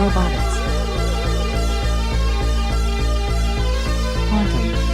robotics, quantum,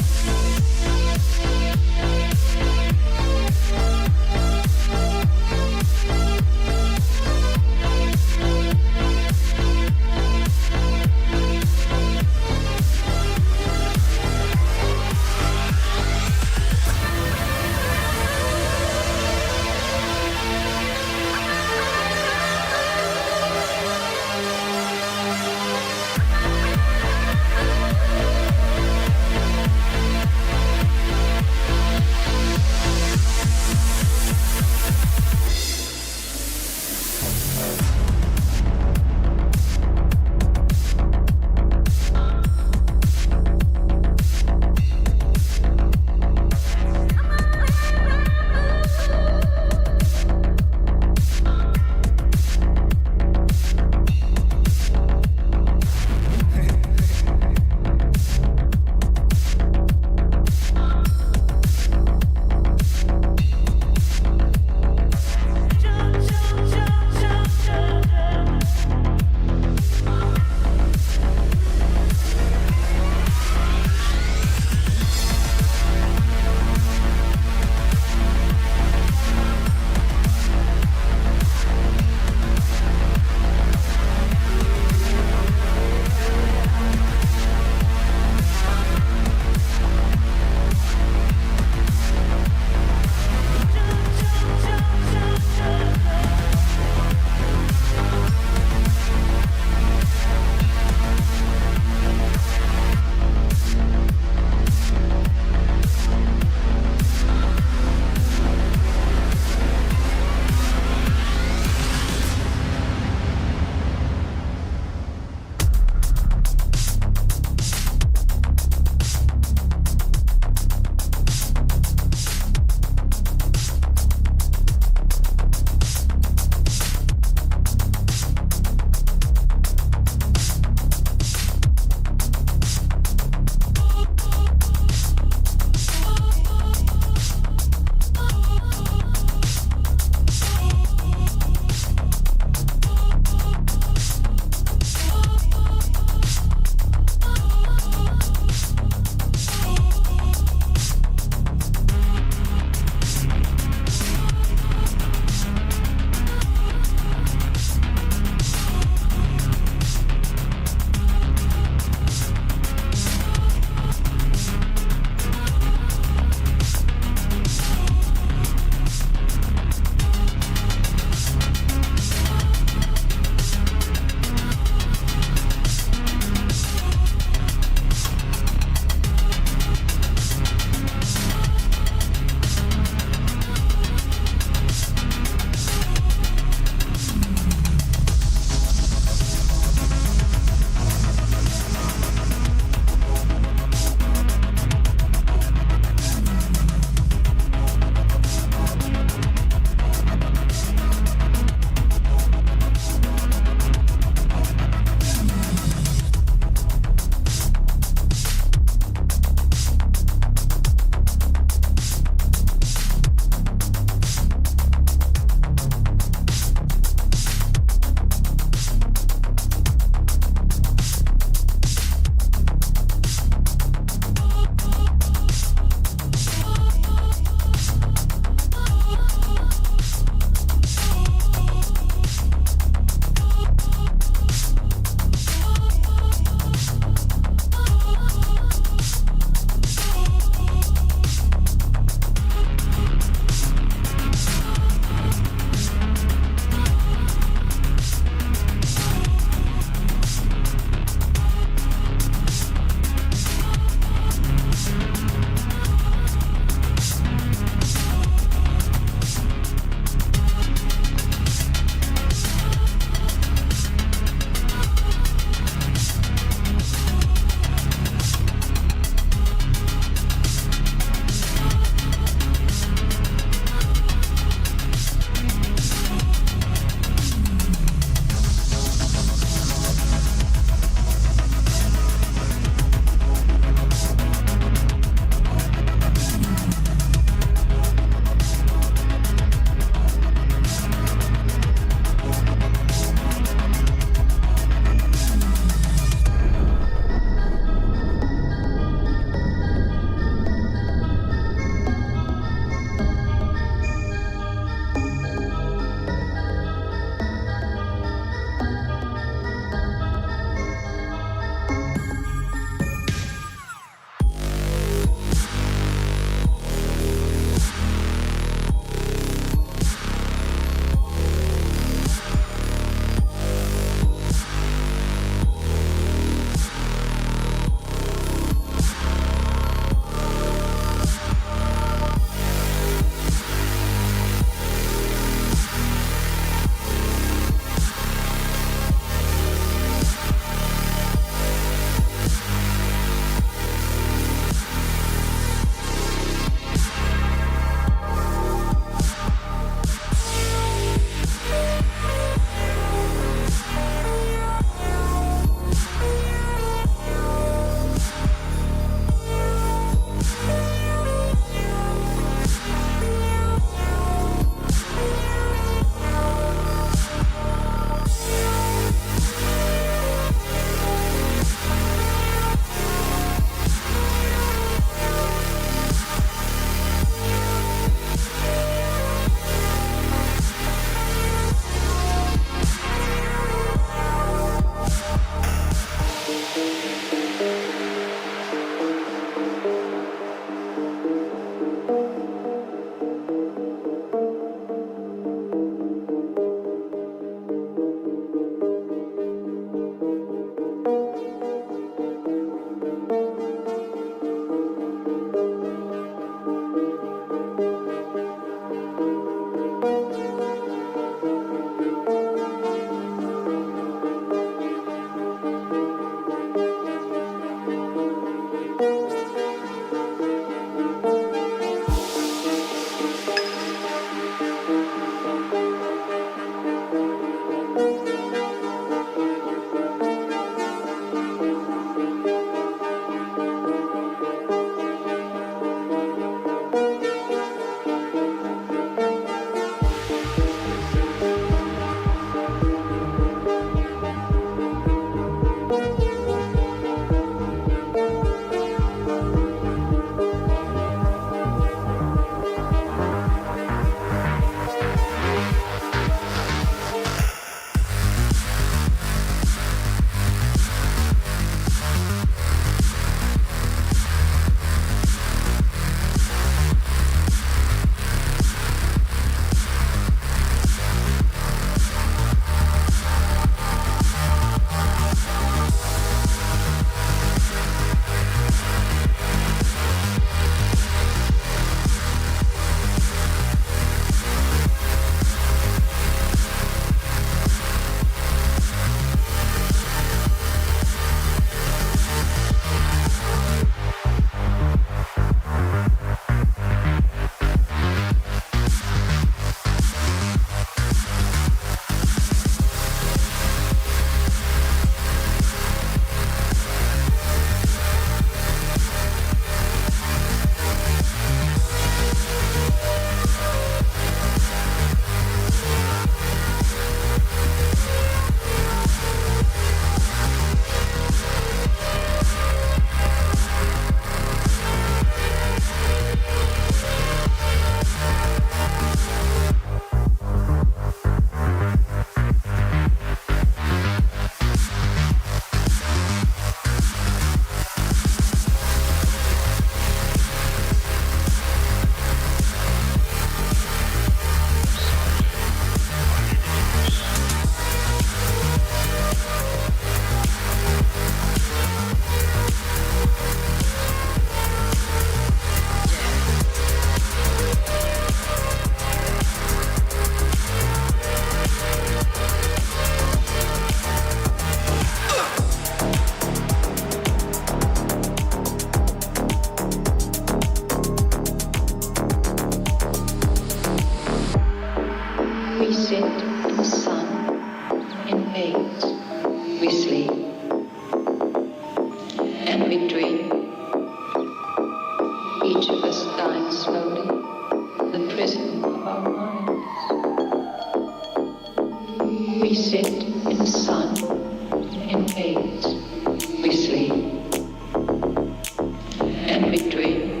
and between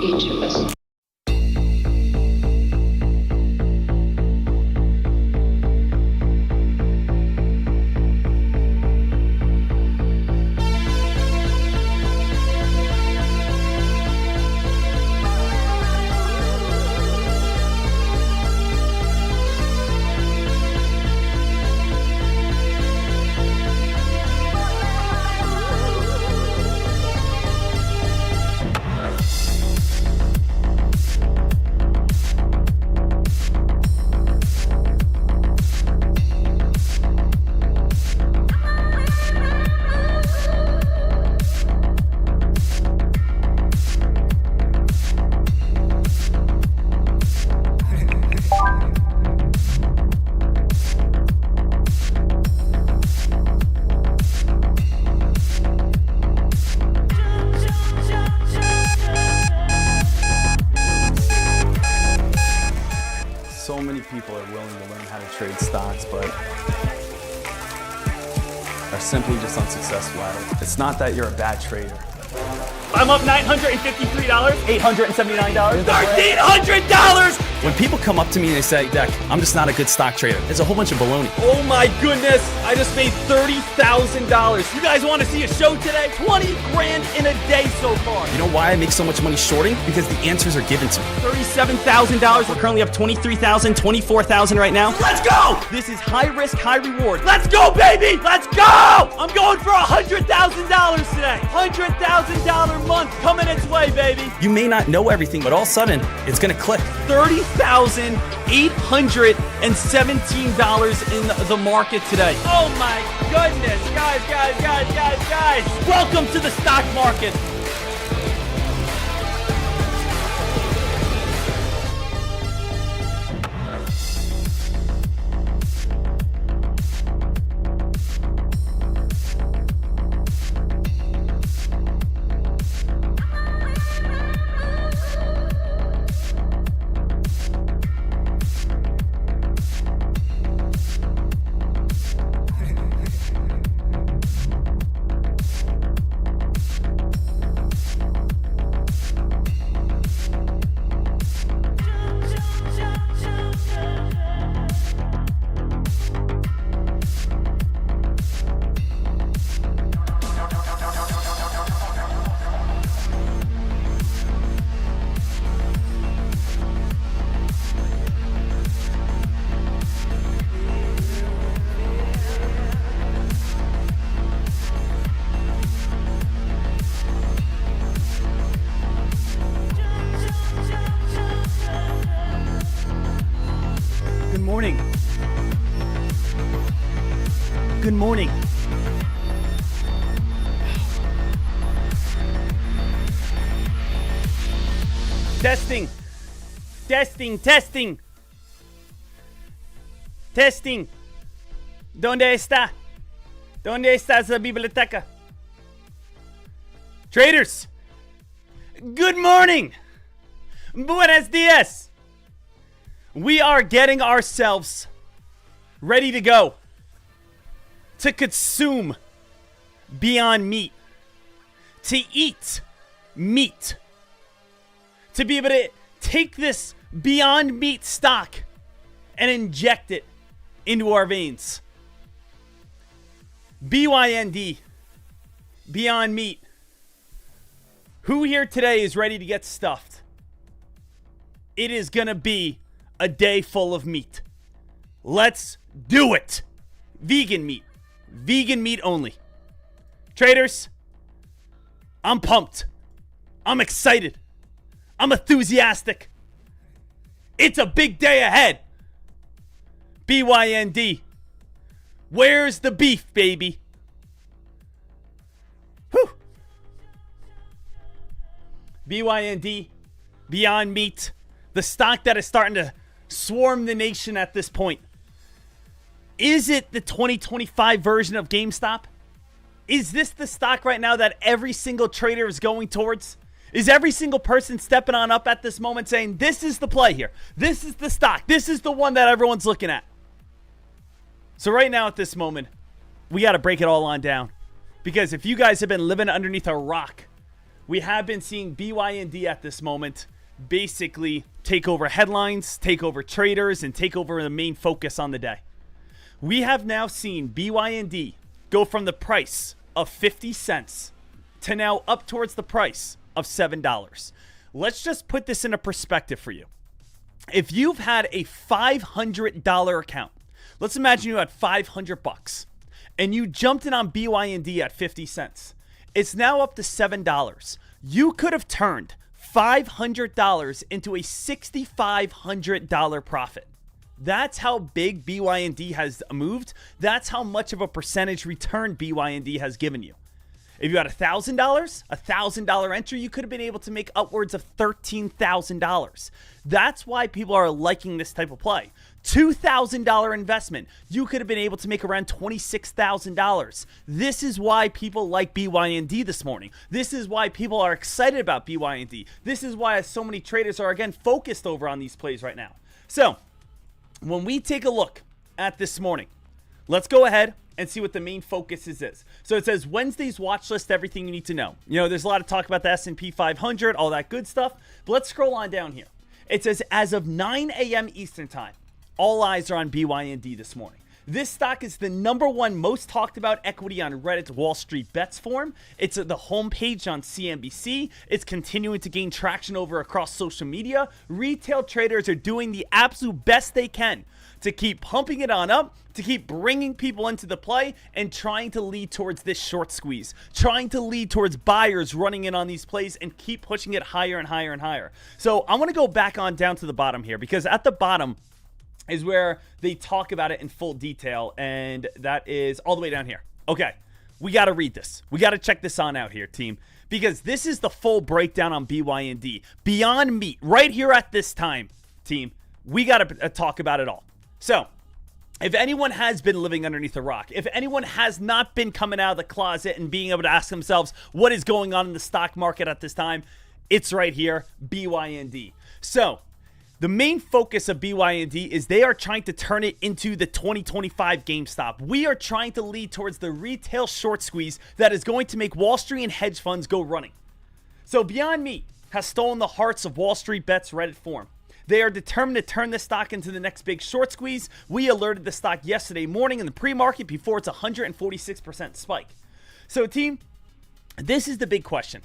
each of us. So many people are willing to learn how to trade stocks, but are simply just unsuccessful at it. It's not that you're a bad trader. I'm up $953, $879, $1,300! When people come up to me and they say, Dek, I'm just not a good stock trader, there's a whole bunch of baloney. Oh my goodness, I just made $30,000. You guys want to see a show today? 20 grand in a day so far. You know why I make so much money shorting? Because the answers are given to me. $37,000. We're currently up $23,000, $24,000 right now. Let's go! This is high risk, high reward. Let's go, baby! Let's go! I'm going for $100,000 today. $100,000 month coming its way, baby. You may not know everything, but all of a sudden, it's gonna click. $30,817 in the market today. Oh my goodness, guys. Welcome to the stock market. Good morning. Testing. ¿Dónde está? ¿Dónde está esa biblioteca? Traders, good morning. Buenos dias. We are getting ourselves ready to go to consume Beyond Meat, to eat meat, to be able to take this Beyond Meat stock and inject it into our veins. BYND, Beyond Meat. Who here today is ready to get stuffed? It is gonna be a day full of meat. Let's do it. Vegan meat only. Traders, I'm pumped. I'm excited. I'm enthusiastic. It's a big day ahead. BYND. Where's the beef, baby? Whew. BYND, Beyond Meat, the stock that is starting to swarm the nation at this point. Is it the 2025 version of GameStop? Is this the stock right now that every single trader is going towards? Is every single person stepping on up at this moment saying, this is the play here. This is the stock. This is the one that everyone's looking at. So right now at this moment, we got to break it all on down. Because if you guys have been living underneath a rock, we have been seeing BYND at this moment basically take over headlines, take over traders, and take over the main focus on the day. We have now seen BYND go from the price of 50 cents to now up towards the price of $7. Let's just put this into perspective for you. If you've had a $500 account, let's imagine you had 500 bucks and you jumped in on BYND at 50 cents. It's now up to $7. You could have turned $500 into a $6,500 profit. That's how big BYND has moved. That's how much of a percentage return BYND has given you. If you had $1,000, a $1,000 entry, you could have been able to make upwards of $13,000. That's why people are liking this type of play. $2,000 investment, you could have been able to make around $26,000. This is why people like BYND this morning. This is why people are excited about BYND. This is why so many traders are, again, focused over on these plays right now. So, when we take a look at this morning, let's go ahead and see what the main focus is. So it says Wednesday's watch list, everything you need to know. You know, there's a lot of talk about the S&P 500, all that good stuff. But let's scroll on down here. It says as of 9 a.m. Eastern time, all eyes are on BYND this morning. This stock is the #1 most talked about equity on Reddit's Wall Street Bets forum. It's at the homepage on CNBC. It's continuing to gain traction over across social media. Retail traders are doing the absolute best they can to keep pumping it on up, to keep bringing people into the play and trying to lead towards this short squeeze, trying to lead towards buyers running in on these plays and keep pushing it higher and higher and higher. So I want to go back on down to the bottom here, because at the bottom is where they talk about it in full detail, and that is all the way down here. Okay, we got to read this. We got to check this on out here, team, because this is the full breakdown on BYND. Beyond Meat, right here at this time, team, we got to talk about it all. So, if anyone has been living underneath a rock, if anyone has not been coming out of the closet and being able to ask themselves what is going on in the stock market at this time, it's right here, BYND. So, the main focus of BYND is they are trying to turn it into the 2025 GameStop. We are trying to lead towards the retail short squeeze that is going to make Wall Street and hedge funds go running. So Beyond Meat has stolen the hearts of Wall Street Bets Reddit forum. They are determined to turn this stock into the next big short squeeze. We alerted the stock yesterday morning in the pre-market before its 146% spike. So team, this is the big question.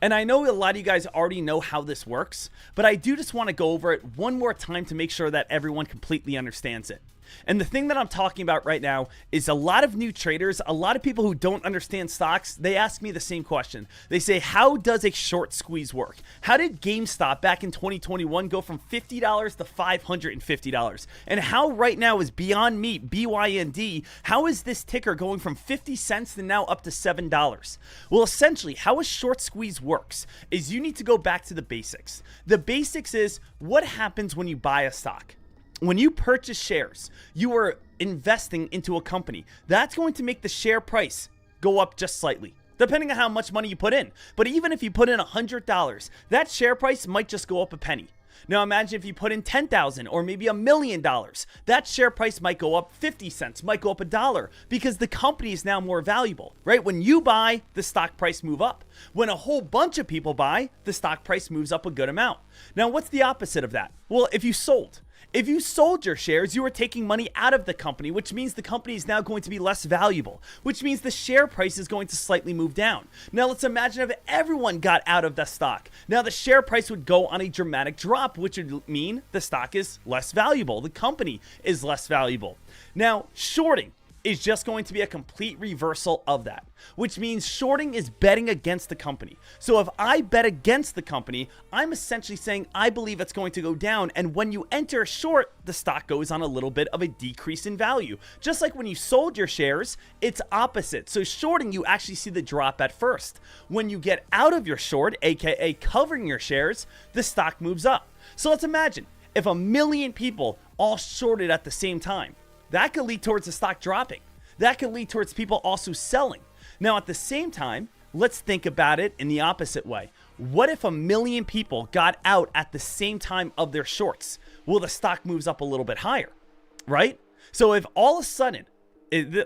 And I know a lot of you guys already know how this works, but I do just want to go over it one more time to make sure that everyone completely understands it. And the thing that I'm talking about right now is a lot of new traders, a lot of people who don't understand stocks, they ask me the same question. They say, how does a short squeeze work? How did GameStop back in 2021 go from $50 to $550? And how right now is Beyond Meat, BYND, how is this ticker going from 50 cents to now up to $7? Well, essentially, how a short squeeze works is you need to go back to the basics. The basics is what happens when you buy a stock. When you purchase shares, you are investing into a company. That's going to make the share price go up just slightly, depending on how much money you put in. But even if you put in $100, that share price might just go up a penny. Now imagine if you put in $10,000 or maybe $1 million, that share price might go up 50 cents, might go up $1 because the company is now more valuable, right? When you buy, the stock price move up. When a whole bunch of people buy, the stock price moves up a good amount. Now what's the opposite of that? Well, if you sold your shares, you are taking money out of the company, which means the company is now going to be less valuable, which means the share price is going to slightly move down. Now, let's imagine if everyone got out of the stock. Now, the share price would go on a dramatic drop, which would mean the stock is less valuable. The company is less valuable. Now, shorting is just going to be a complete reversal of that, which means shorting is betting against the company. So if I bet against the company, I'm essentially saying I believe it's going to go down, and when you enter a short, the stock goes on a little bit of a decrease in value. Just like when you sold your shares, it's opposite. So shorting, you actually see the drop at first. When you get out of your short, aka covering your shares, the stock moves up. So let's imagine if 1 million people all shorted at the same time. That could lead towards the stock dropping. That could lead towards people also selling. Now, at the same time, let's think about it in the opposite way. What if 1 million people got out at the same time of their shorts? Well, the stock moves up a little bit higher, right? So if all of a sudden,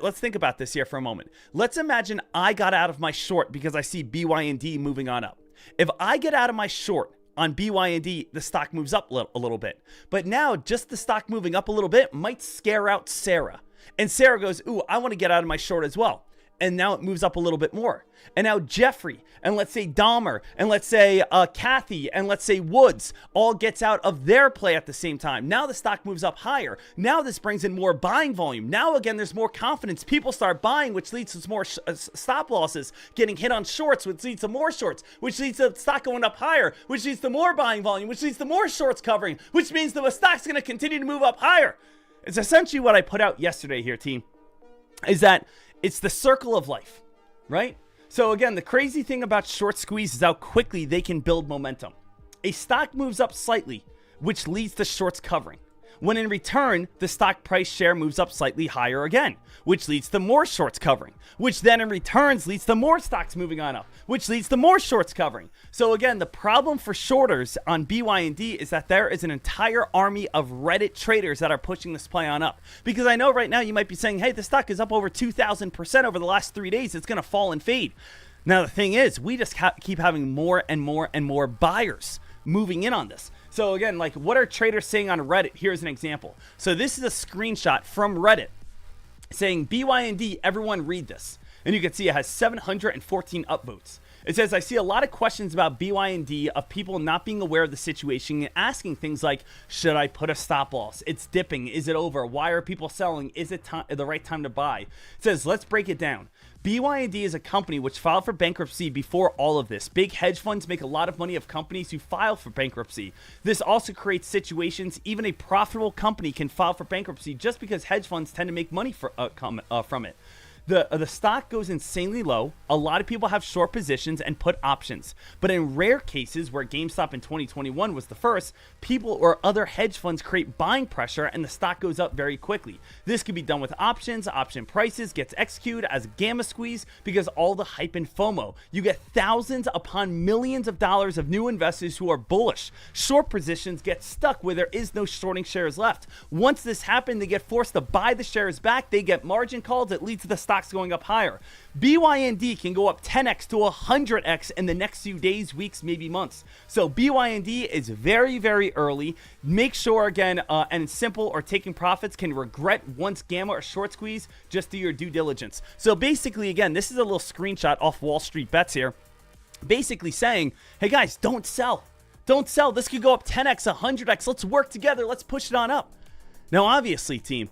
let's think about this here for a moment. Let's imagine I got out of my short because I see BYND moving on up. If I get out of my short on BYND, the stock moves up a little bit. But now just the stock moving up a little bit might scare out Sarah. And Sarah goes, ooh, I want to get out of my short as well. And now it moves up a little bit more. And now Jeffrey, and let's say Dahmer, and let's say Kathy, and let's say Woods all gets out of their play at the same time. Now the stock moves up higher. Now this brings in more buying volume. Now again, there's more confidence. People start buying, which leads to more stop losses, getting hit on shorts, which leads to more shorts, which leads to stock going up higher, which leads to more buying volume, which leads to more shorts covering, which means the stock's going to continue to move up higher. It's essentially what I put out yesterday here, team, is that it's the circle of life, right? So again, the crazy thing about short squeeze is how quickly they can build momentum. A stock moves up slightly, which leads to shorts covering. When in return, the stock price share moves up slightly higher again, which leads to more shorts covering, which then in returns leads to more stocks moving on up, which leads to more shorts covering. So again, the problem for shorters on BYND is that there is an entire army of Reddit traders that are pushing this play on up. Because I know right now you might be saying, hey, the stock is up over 2,000% over the last 3 days. It's going to fall and fade. Now, the thing is, we just keep having more and more and more buyers moving in on this. So again, like, what are traders saying on Reddit? Here's an example. So this is a screenshot from Reddit saying, BYND, everyone read this. And you can see it has 714 upvotes. It says, I see a lot of questions about BYND of people not being aware of the situation and asking things like, should I put a stop loss? It's dipping. Is it over? Why are people selling? Is it the right time to buy? It says, let's break it down. BYND is a company which filed for bankruptcy before all of this. Big hedge funds make a lot of money of companies who file for bankruptcy. This also creates situations even a profitable company can file for bankruptcy just because hedge funds tend to make money from it. The stock goes insanely low. A lot of people have short positions and put options. But in rare cases, where GameStop in 2021 was the first, people or other hedge funds create buying pressure and the stock goes up very quickly. This could be done with options. Option prices gets executed as a gamma squeeze because all the hype and FOMO. You get thousands upon millions of dollars of new investors who are bullish. Short positions get stuck where there is no shorting shares left. Once this happens, they get forced to buy the shares back. They get margin calls. It leads to the stock going up higher. BYND can go up 10x to 100x in the next few days, weeks, maybe months. So BYND is very, very early. Make sure, again, and simple or taking profits can regret once gamma or short squeeze. Just do your due diligence. So basically, again, this is a little screenshot off Wall Street Bets here. Basically saying, hey guys, don't sell. Don't sell. This could go up 10x, 100x. Let's work together. Let's push it on up. Now, obviously, team,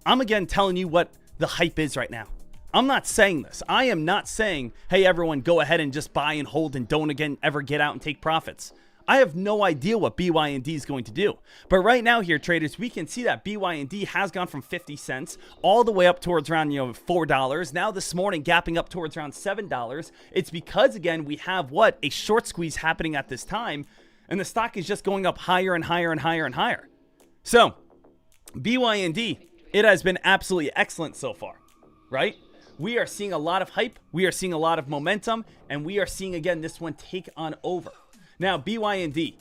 I'm again telling you what the hype is right now. I'm not saying this. I am not saying, hey, everyone, go ahead and just buy and hold and don't again ever get out and take profits. I have no idea what BYND is going to do. But right now here, traders, we can see that BYND has gone from 50 cents all the way up towards around, $4. Now this morning, gapping up towards around $7. It's because, again, we have what? A short squeeze happening at this time, and the stock is just going up higher and higher and higher and higher. So, BYND, it has been absolutely excellent so far, right? We are seeing a lot of hype, we are seeing a lot of momentum, and we are seeing, again, this one take on over. Now, BYND,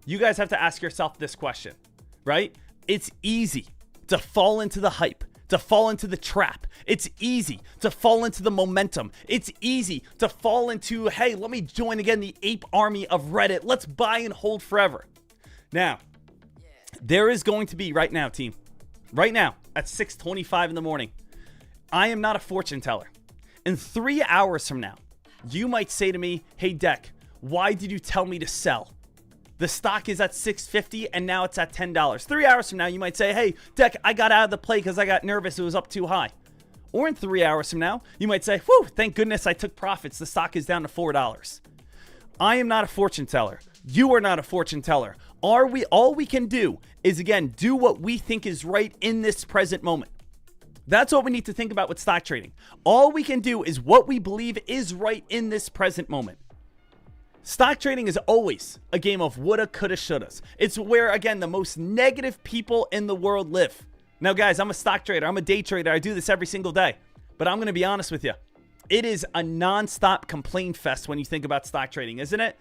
you guys have to ask yourself this question, right? It's easy to fall into the hype, to fall into the trap. It's easy to fall into the momentum. It's easy to fall into, hey, let me join again the ape army of Reddit. Let's buy and hold forever. Now, there is going to be right now, team, right now at 6:25 in the morning, I am not a fortune teller. In 3 hours from now, you might say to me, hey, Dek, why did you tell me to sell? The stock is at $6.50 and now it's at $10. 3 hours from now, you might say, hey, Dek, I got out of the play because I got nervous. It was up too high. Or in 3 hours from now, you might say, whew, thank goodness I took profits. The stock is down to $4. I am not a fortune teller. You are not a fortune teller. All we can do is, again, do what we think is right in this present moment. That's what we need to think about with stock trading. All we can do is what we believe is right in this present moment. Stock trading is always a game of woulda, coulda, shouldas. It's where, again, the most negative people in the world live. Now, guys, I'm a stock trader. I'm a day trader. I do this every single day. But I'm going to be honest with you. It is a non-stop complaint fest when you think about stock trading, isn't it?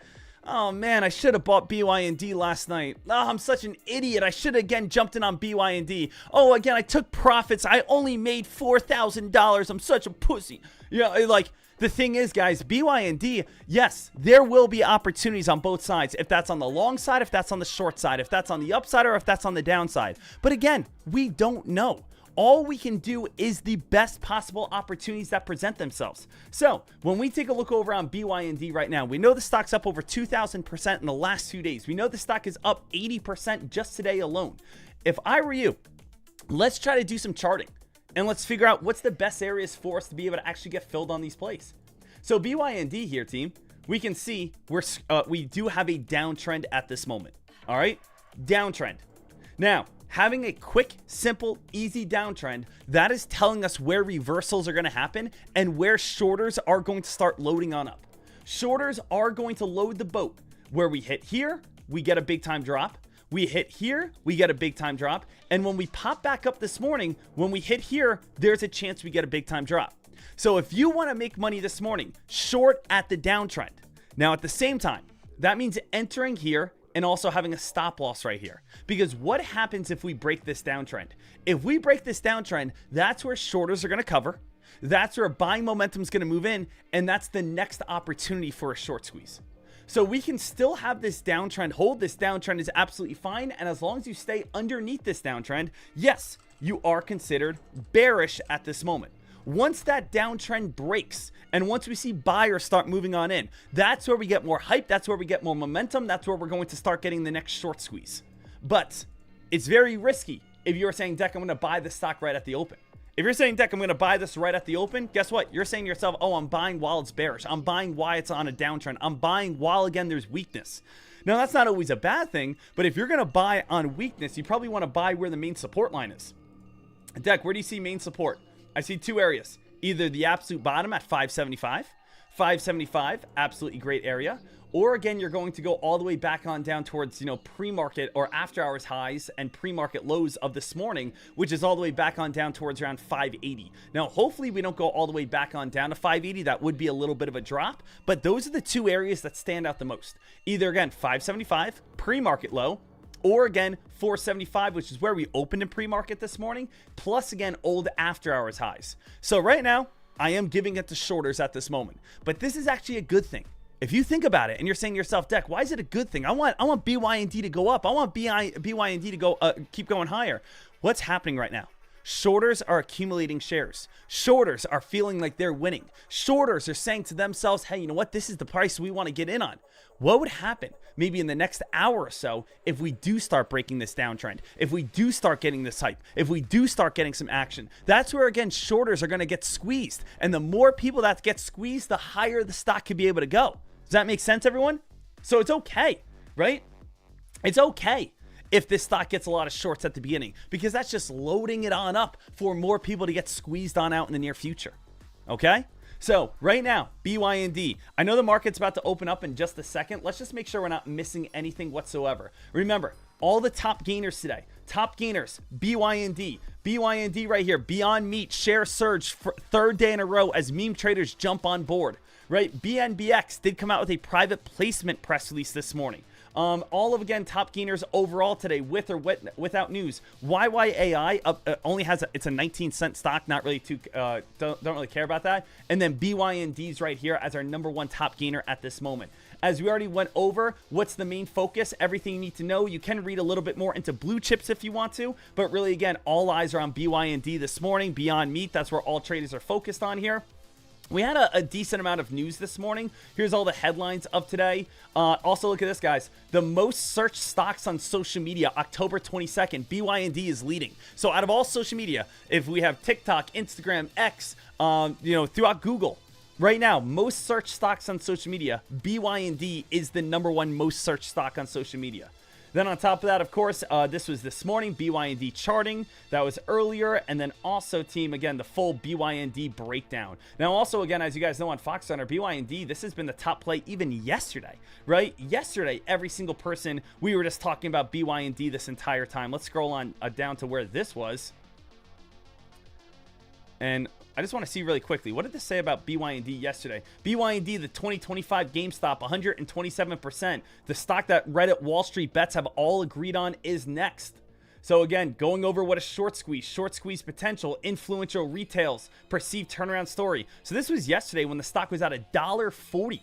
Oh man, I should have bought BYND last night. Oh, I'm such an idiot. I should have again jumped in on BYND. Oh, again, I took profits. I only made $4,000. I'm such a pussy. Like, the thing is, guys, BYND, yes, there will be opportunities on both sides. If that's on the long side, if that's on the short side, if that's on the upside, or if that's on the downside. But again, we don't know. All we can do is the best possible opportunities that present themselves. So when we take a look over on BYND right now, we know the stock's up over 2,000% in the last 2 days. We know the stock is up 80% just today alone. If I were you, let's try to do some charting. And let's figure out what's the best areas for us to be able to actually get filled on these plays. So BYND here, team, we can see we do have a downtrend at this moment. All right, downtrend. Now, having a quick, simple, easy downtrend, that is telling us where reversals are going to happen and where shorters are going to start loading on up. Shorters are going to load the boat. Where we hit here, we get a big time drop. We hit here, we get a big time drop. And when we pop back up this morning, when we hit here, there's a chance we get a big time drop. So if you want to make money this morning, short at the downtrend. Now at the same time, that means entering here and also having a stop loss right here. Because what happens if we break this downtrend? If we break this downtrend, that's where shorters are going to cover. That's where buying momentum is going to move in. And that's the next opportunity for a short squeeze. So we can still have this downtrend hold. This downtrend is absolutely fine. And as long as you stay underneath this downtrend, yes, you are considered bearish at this moment. Once that downtrend breaks and once we see buyers start moving on in, that's where we get more hype. That's where we get more momentum. That's where we're going to start getting the next short squeeze. But it's very risky if you're saying, Dek, I'm going to buy the stock right at the open. If you're saying, Dek, I'm going to buy this right at the open, guess what? You're saying to yourself, oh, I'm buying while it's bearish. I'm buying while it's on a downtrend. I'm buying while, again, there's weakness. Now, that's not always a bad thing, but if you're going to buy on weakness, you probably want to buy where the main support line is. Dek, where do you see main support? I see two areas. Either the absolute bottom at 575. 575, absolutely great area. Or again, you're going to go all the way back on down towards, pre-market or after hours highs and pre-market lows of this morning, which is all the way back on down towards around 580. Now, hopefully we don't go all the way back on down to 580. That would be a little bit of a drop, but those are the two areas that stand out the most. Either again, 575, pre-market low, or again, 475, which is where we opened in pre-market this morning, plus again, old after hours highs. So right now, I am giving it to shorters at this moment, but this is actually a good thing. If you think about it and you're saying to yourself, Dek, why is it a good thing? I want BYND to go up. I want BYND to go keep going higher. What's happening right now? Shorters are accumulating shares. Shorters are feeling like they're winning. Shorters are saying to themselves, hey, you know what? This is the price we want to get in on. What would happen maybe in the next hour or so if we do start breaking this downtrend? If we do start getting this hype? If we do start getting some action? That's where, again, shorters are going to get squeezed. And the more people that get squeezed, the higher the stock could be able to go. Does that make sense, everyone? So it's okay, right? It's okay if this stock gets a lot of shorts at the beginning, because that's just loading it on up for more people to get squeezed on out in the near future. Okay? So right now, BYND, I know the market's about to open up in just a second. Let's just make sure we're not missing anything whatsoever. Remember, all the top gainers today, top gainers, BYND right here, Beyond Meat, share surge for third day in a row as meme traders jump on board, right? BNBX did come out with a private placement press release this morning. All of, again, top gainers overall today, with or without news. YYAI only has it's a 19-cent stock, not really too don't really care about that. And then BYND's right here as our #1 top gainer at this moment. As we already went over, what's the main focus? Everything you need to know. You can read a little bit more into blue chips if you want to, but really, again, all eyes are on BYND this morning. Beyond Meat, that's where all traders are focused on here. We had a decent amount of news this morning. Here's all the headlines of today. Also, look at this, guys. The most searched stocks on social media, October 22nd, BYND is leading. So out of all social media, if we have TikTok, Instagram, X, throughout Google, right now, most searched stocks on social media, BYND is the #1 most searched stock on social media. Then on top of that, of course, this was this morning, BYND charting. That was earlier. And then also, team, again, the full BYND breakdown. Now, also, again, as you guys know on Fox Center, BYND, this has been the top play even yesterday, right? Yesterday, every single person, we were just talking about BYND this entire time. Let's scroll on down to where this was. And I just want to see really quickly. What did this say about BYND yesterday? BYND, the 2025 GameStop, 127%. The stock that Reddit Wall Street bets have all agreed on is next. So again, going over what a short squeeze potential, influential retails, perceived turnaround story. So this was yesterday when the stock was at $1.40.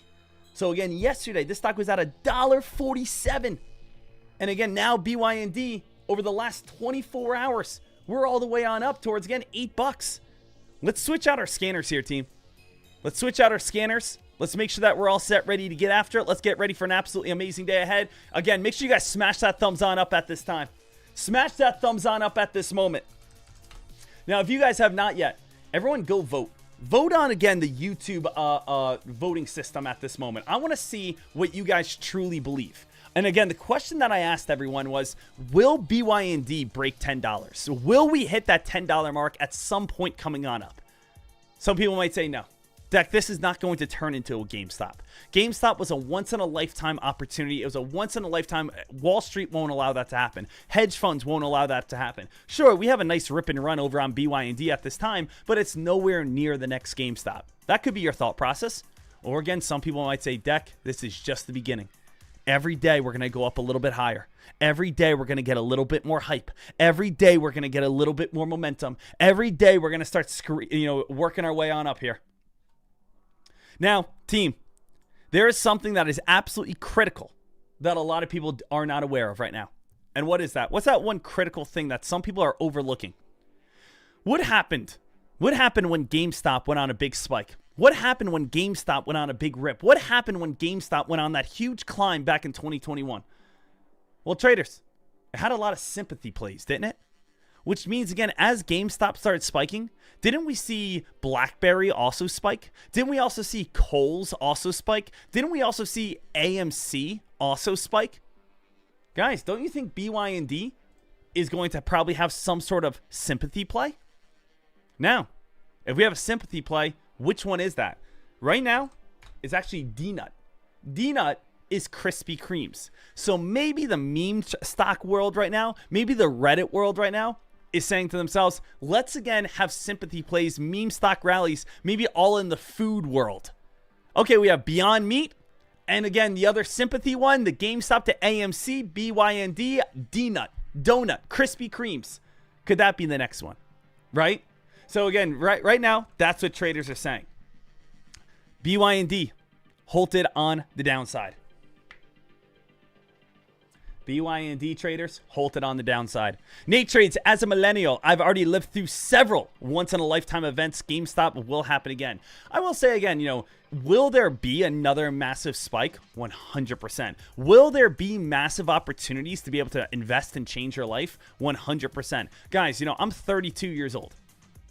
So again, yesterday, this stock was at $1.47. And again, now BYND, over the last 24 hours, we're all the way on up towards, again, $8. Let's switch out our scanners here, team. Let's switch out our scanners. Let's make sure that we're all set, ready to get after it. Let's get ready for an absolutely amazing day ahead. Again, make sure you guys smash that thumbs on up at this time. Smash that thumbs on up at this moment. Now, if you guys have not yet, everyone go vote. Vote on, again, the YouTube voting system at this moment. I want to see what you guys truly believe. And again, the question that I asked everyone was, will BYND break $10? So will we hit that $10 mark at some point coming on up? Some people might say no. Dek, this is not going to turn into a GameStop. GameStop was a once-in-a-lifetime opportunity. It was a once-in-a-lifetime. Wall Street won't allow that to happen. Hedge funds won't allow that to happen. Sure, we have a nice rip and run over on BYND at this time, but it's nowhere near the next GameStop. That could be your thought process. Or again, some people might say, Dek, this is just the beginning. Every day we're going to go up a little bit higher. Every day we're going to get a little bit more hype. Every day we're going to get a little bit more momentum. Every day we're going to start working our way on up here. Now, team, there is something that is absolutely critical that a lot of people are not aware of right now. And what is that? What's that one critical thing that some people are overlooking? What happened? What happened when GameStop went on a big spike? What happened when GameStop went on a big rip? What happened when GameStop went on that huge climb back in 2021? Well, traders, it had a lot of sympathy plays, didn't it? Which means, again, as GameStop started spiking, didn't we see BlackBerry also spike? Didn't we also see Kohl's also spike? Didn't we also see AMC also spike? Guys, don't you think BYND is going to probably have some sort of sympathy play? Now, if we have a sympathy play, which one is that? Right now, it's actually D-Nut. D-Nut is Krispy Kremes. So maybe the meme stock world right now, maybe the Reddit world right now, is saying to themselves, let's again have sympathy plays, meme stock rallies, maybe all in the food world. Okay, we have Beyond Meat, and again, the other sympathy one, the GameStop to AMC, BYND, D-Nut, Donut, Krispy Kremes. Could that be the next one? Right? So again, right now, that's what traders are saying. BYND halted on the downside. BYND traders halted on the downside. Nate trades, as a millennial, I've already lived through several once-in-a-lifetime events. GameStop will happen again. I will say again, will there be another massive spike? 100%. Will there be massive opportunities to be able to invest and change your life? 100%. Guys, I'm 32 years old.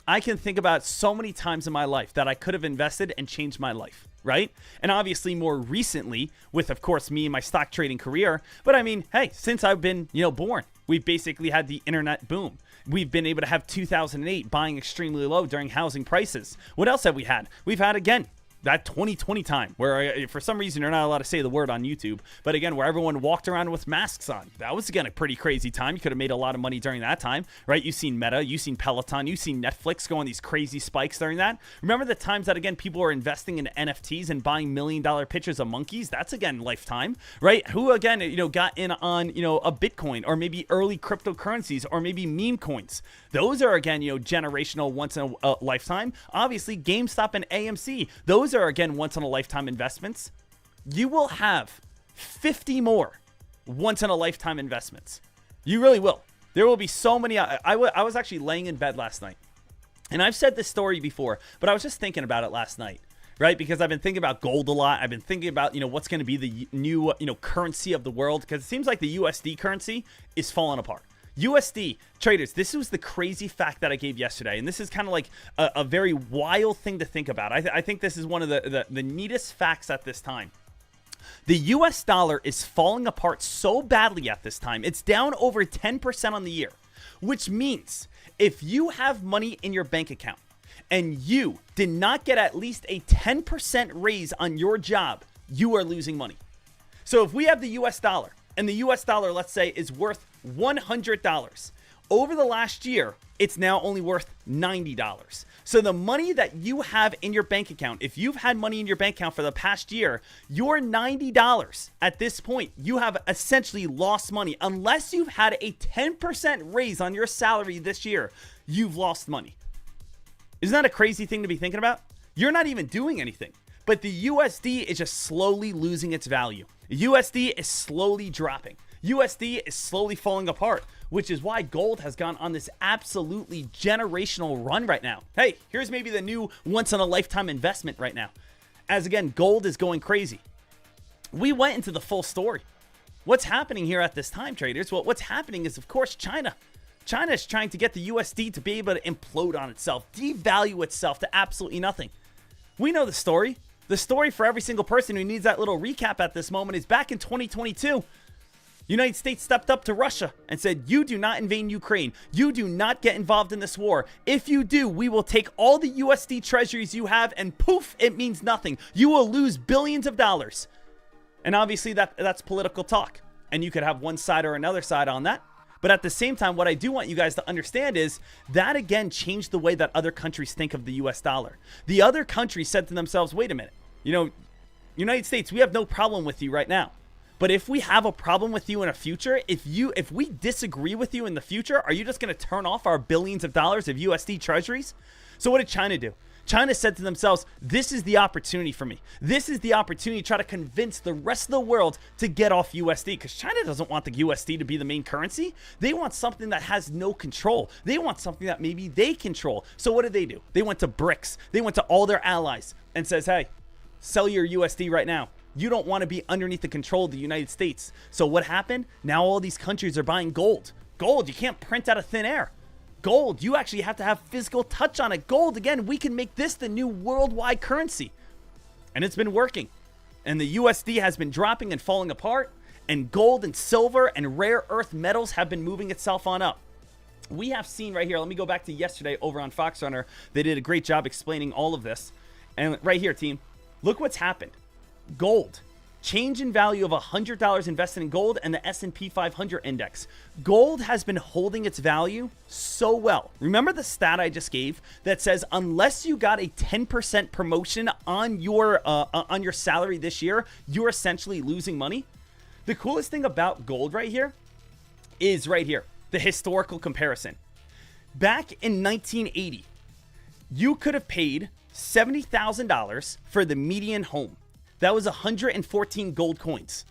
I can think about so many times in my life that I could have invested and changed my life, right? And obviously more recently with, of course, me and my stock trading career. But I mean, hey, since I've been, born, we've basically had the internet boom. We've been able to have 2008 buying extremely low during housing prices. What else have we had? We've had, again, that 2020 time where for some reason you're not allowed to say the word on YouTube, but again, where everyone walked around with masks on. That was, again, a pretty crazy time. You could have made a lot of money during that time, right? You've seen Meta, you've seen Peloton, you've seen Netflix go on these crazy spikes during that. Remember the times that, again, people were investing in NFTs and buying $1 million pictures of monkeys? That's, again, lifetime, right? Who, again, got in on, a Bitcoin or maybe early cryptocurrencies or maybe meme coins? Those are, again, generational once in a lifetime. Obviously, GameStop and AMC, those are, again, once in a lifetime investments. You will have 50 more once in a lifetime investments. You really will. There will be so many. I was actually laying in bed last night, and I've said this story before, but I was just thinking about it last night, right? Because I've been thinking about gold a lot. I've been thinking about, what's going to be the new, currency of the world, because it seems like the USD currency is falling apart. USD traders, this was the crazy fact that I gave yesterday, and this is kind of like a very wild thing to think about. I think this is one of the neatest facts at this time. The US dollar is falling apart so badly at this time. It's down over 10% on the year, which means if you have money in your bank account and you did not get at least a 10% raise on your job, you are losing money. So if we have the US dollar, and the US dollar, let's say, is worth $100. Over the last year, it's now only worth $90. So the money that you have in your bank account, if you've had money in your bank account for the past year, your $90 at this point, you have essentially lost money. Unless you've had a 10% raise on your salary this year, you've lost money. Isn't that a crazy thing to be thinking about? You're not even doing anything. But the USD is just slowly losing its value. USD is slowly dropping. USD is slowly falling apart, which is why gold has gone on this absolutely generational run right now. Hey, here's maybe the new once-in-a-lifetime investment right now. As again, gold is going crazy. We went into the full story. What's happening here at this time, traders? Well, what's happening is, of course, China. China is trying to get the USD to be able to implode on itself, devalue itself to absolutely nothing. We know the story. The story for every single person who needs that little recap at this moment is back in 2022. United States stepped up to Russia and said, you do not invade Ukraine. You do not get involved in this war. If you do, we will take all the USD treasuries you have and poof, it means nothing. You will lose billions of dollars. And obviously that's political talk. And you could have one side or another side on that. But at the same time, what I do want you guys to understand is that again changed the way that other countries think of the US dollar. The other countries said to themselves, wait a minute, United States, we have no problem with you right now. But if we have a problem with you in the future, if we disagree with you in the future, are you just going to turn off our billions of dollars of USD treasuries? So what did China do? China said to themselves, this is the opportunity for me. This is the opportunity to try to convince the rest of the world to get off USD, because China doesn't want the USD to be the main currency. They want something that has no control. They want something that maybe they control. So what did they do? They went to BRICS. They went to all their allies and says, hey, sell your USD right now. You don't want to be underneath the control of the United States. So what happened? Now all these countries are buying gold. Gold, you can't print out of thin air. Gold, you actually have to have physical touch on it. Gold, again, we can make this the new worldwide currency. And it's been working. And the USD has been dropping and falling apart. And gold and silver and rare earth metals have been moving itself on up. We have seen right here, let me go back to yesterday over on Fox Runner. They did a great job explaining all of this. And right here, team, look what's happened. Gold, change in value of $100 invested in gold and the S&P 500 index. Gold has been holding its value so well. Remember the stat I just gave that says unless you got a 10% promotion on your salary this year, you're essentially losing money. The coolest thing about gold right here is right here, the historical comparison. Back in 1980, you could have paid $70,000 for the median home. That was 114 gold coins.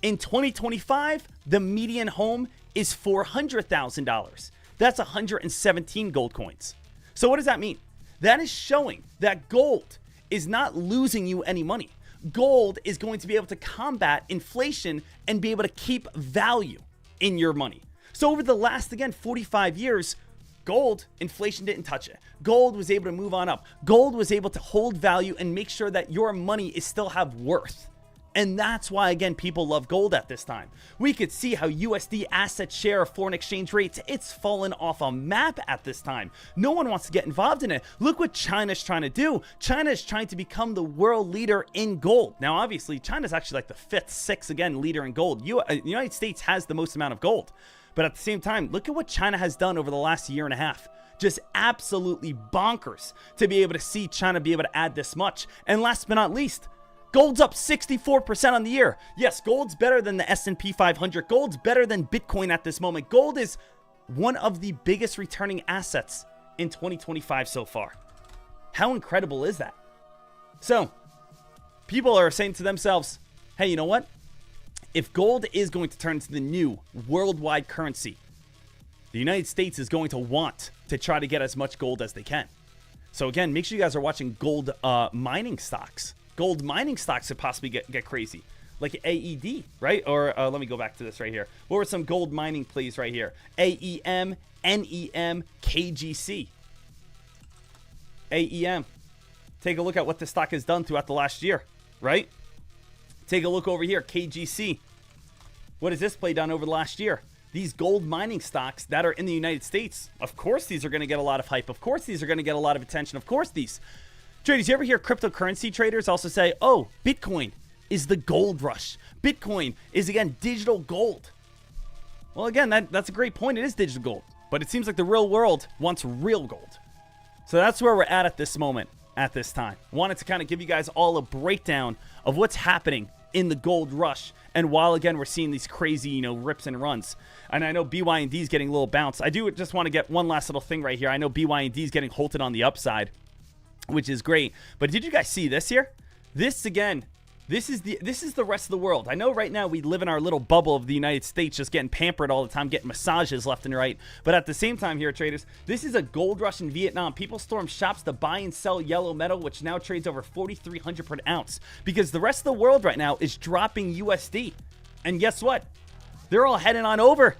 In 2025, the median home is $400,000. That's 117 gold coins. So what does that mean? That is showing that gold is not losing you any money. Gold is going to be able to combat inflation and be able to keep value in your money. So over the last, again, 45 years, gold, inflation didn't touch it. Gold was able to move on up. Gold was able to hold value and make sure that your money is still have worth. And that's why, again, people love gold at this time. We could see how USD asset share of foreign exchange rates, it's fallen off a map at this time. No one wants to get involved in it. Look what China's trying to do. China is trying to become the world leader in gold. Now, obviously, China's actually like the fifth, sixth, again, leader in gold. The United States has the most amount of gold. But at the same time, look at what China has done over the last year and a half. Just absolutely bonkers to be able to see China be able to add this much. And last but not least, gold's up 64% on the year. Yes, gold's better than the S&P 500. Gold's better than Bitcoin at this moment. Gold is one of the biggest returning assets in 2025 so far. How incredible is that? So, people are saying to themselves, hey, you know what? If gold is going to turn into the new worldwide currency, the United States is going to want to try to get as much gold as they can. So again, make sure you guys are watching gold mining stocks. Gold mining stocks could possibly get crazy, like AED, right? Or let me go back to this right here. What were some gold mining plays right here? AEM, NEM, KGC. AEM. Take a look at what the stock has done throughout the last year, right? Take a look over here, KGC. What has this play done over the last year? These gold mining stocks that are in the United States, of course these are going to get a lot of hype. Of course these are going to get a lot of attention. Of course these. Traders, you ever hear cryptocurrency traders also say, oh, Bitcoin is the gold rush. Bitcoin is, again, digital gold. Well, again, that's a great point. It is digital gold. But it seems like the real world wants real gold. So that's where we're at this moment, at this time. Wanted to kind of give you guys all a breakdown of what's happening in the gold rush. And while, again, we're seeing these crazy, rips and runs. And I know BYND is getting a little bounce. I do just want to get one last little thing right here. I know BYND is getting halted on the upside, which is great. But did you guys see this here? This, again, this is the rest of the world. I know right now we live in our little bubble of the United States, just getting pampered all the time, getting massages left and right. But at the same time here, traders, this is a gold rush in Vietnam. People storm shops to buy and sell yellow metal, which now trades over 4,300 per ounce. Because the rest of the world right now is dropping USD. And guess what? They're all heading on over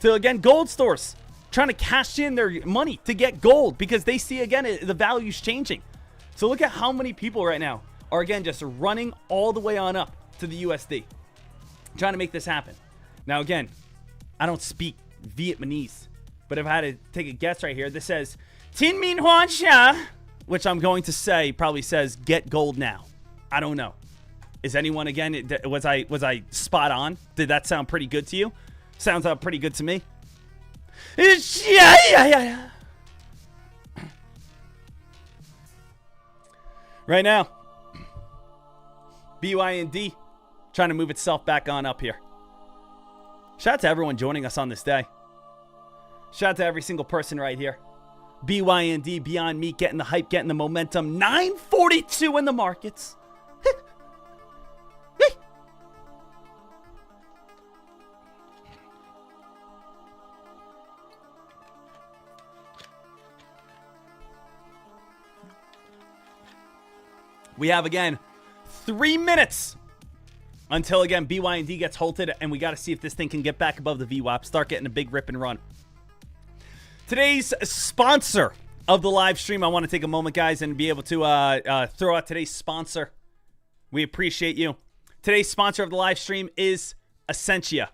to, again, gold stores, trying to cash in their money to get gold because they see, again, the value's changing. So look at how many people right now are, again, just running all the way on up to the USD, trying to make this happen. Now, again, I don't speak Vietnamese, but if I had to take a guess right here, this says, Tin Min Huan Xia, which I'm going to say probably says, get gold now. I don't know. Is anyone, again, was I spot on? Did that sound pretty good to you? Sounds pretty good to me. Yeah. Right now, BYND trying to move itself back on up here. Shout out to everyone joining us on this day. Shout out to every single person right here. BYND, Beyond Meat, getting the hype, getting the momentum. 942 in the markets. We have, again, 3 minutes until, again, BYND gets halted, and we got to see if this thing can get back above the VWAP, start getting a big rip and run. Today's sponsor of the live stream, I want to take a moment, guys, and be able to throw out today's sponsor. We appreciate you. Today's sponsor of the live stream is Essentia.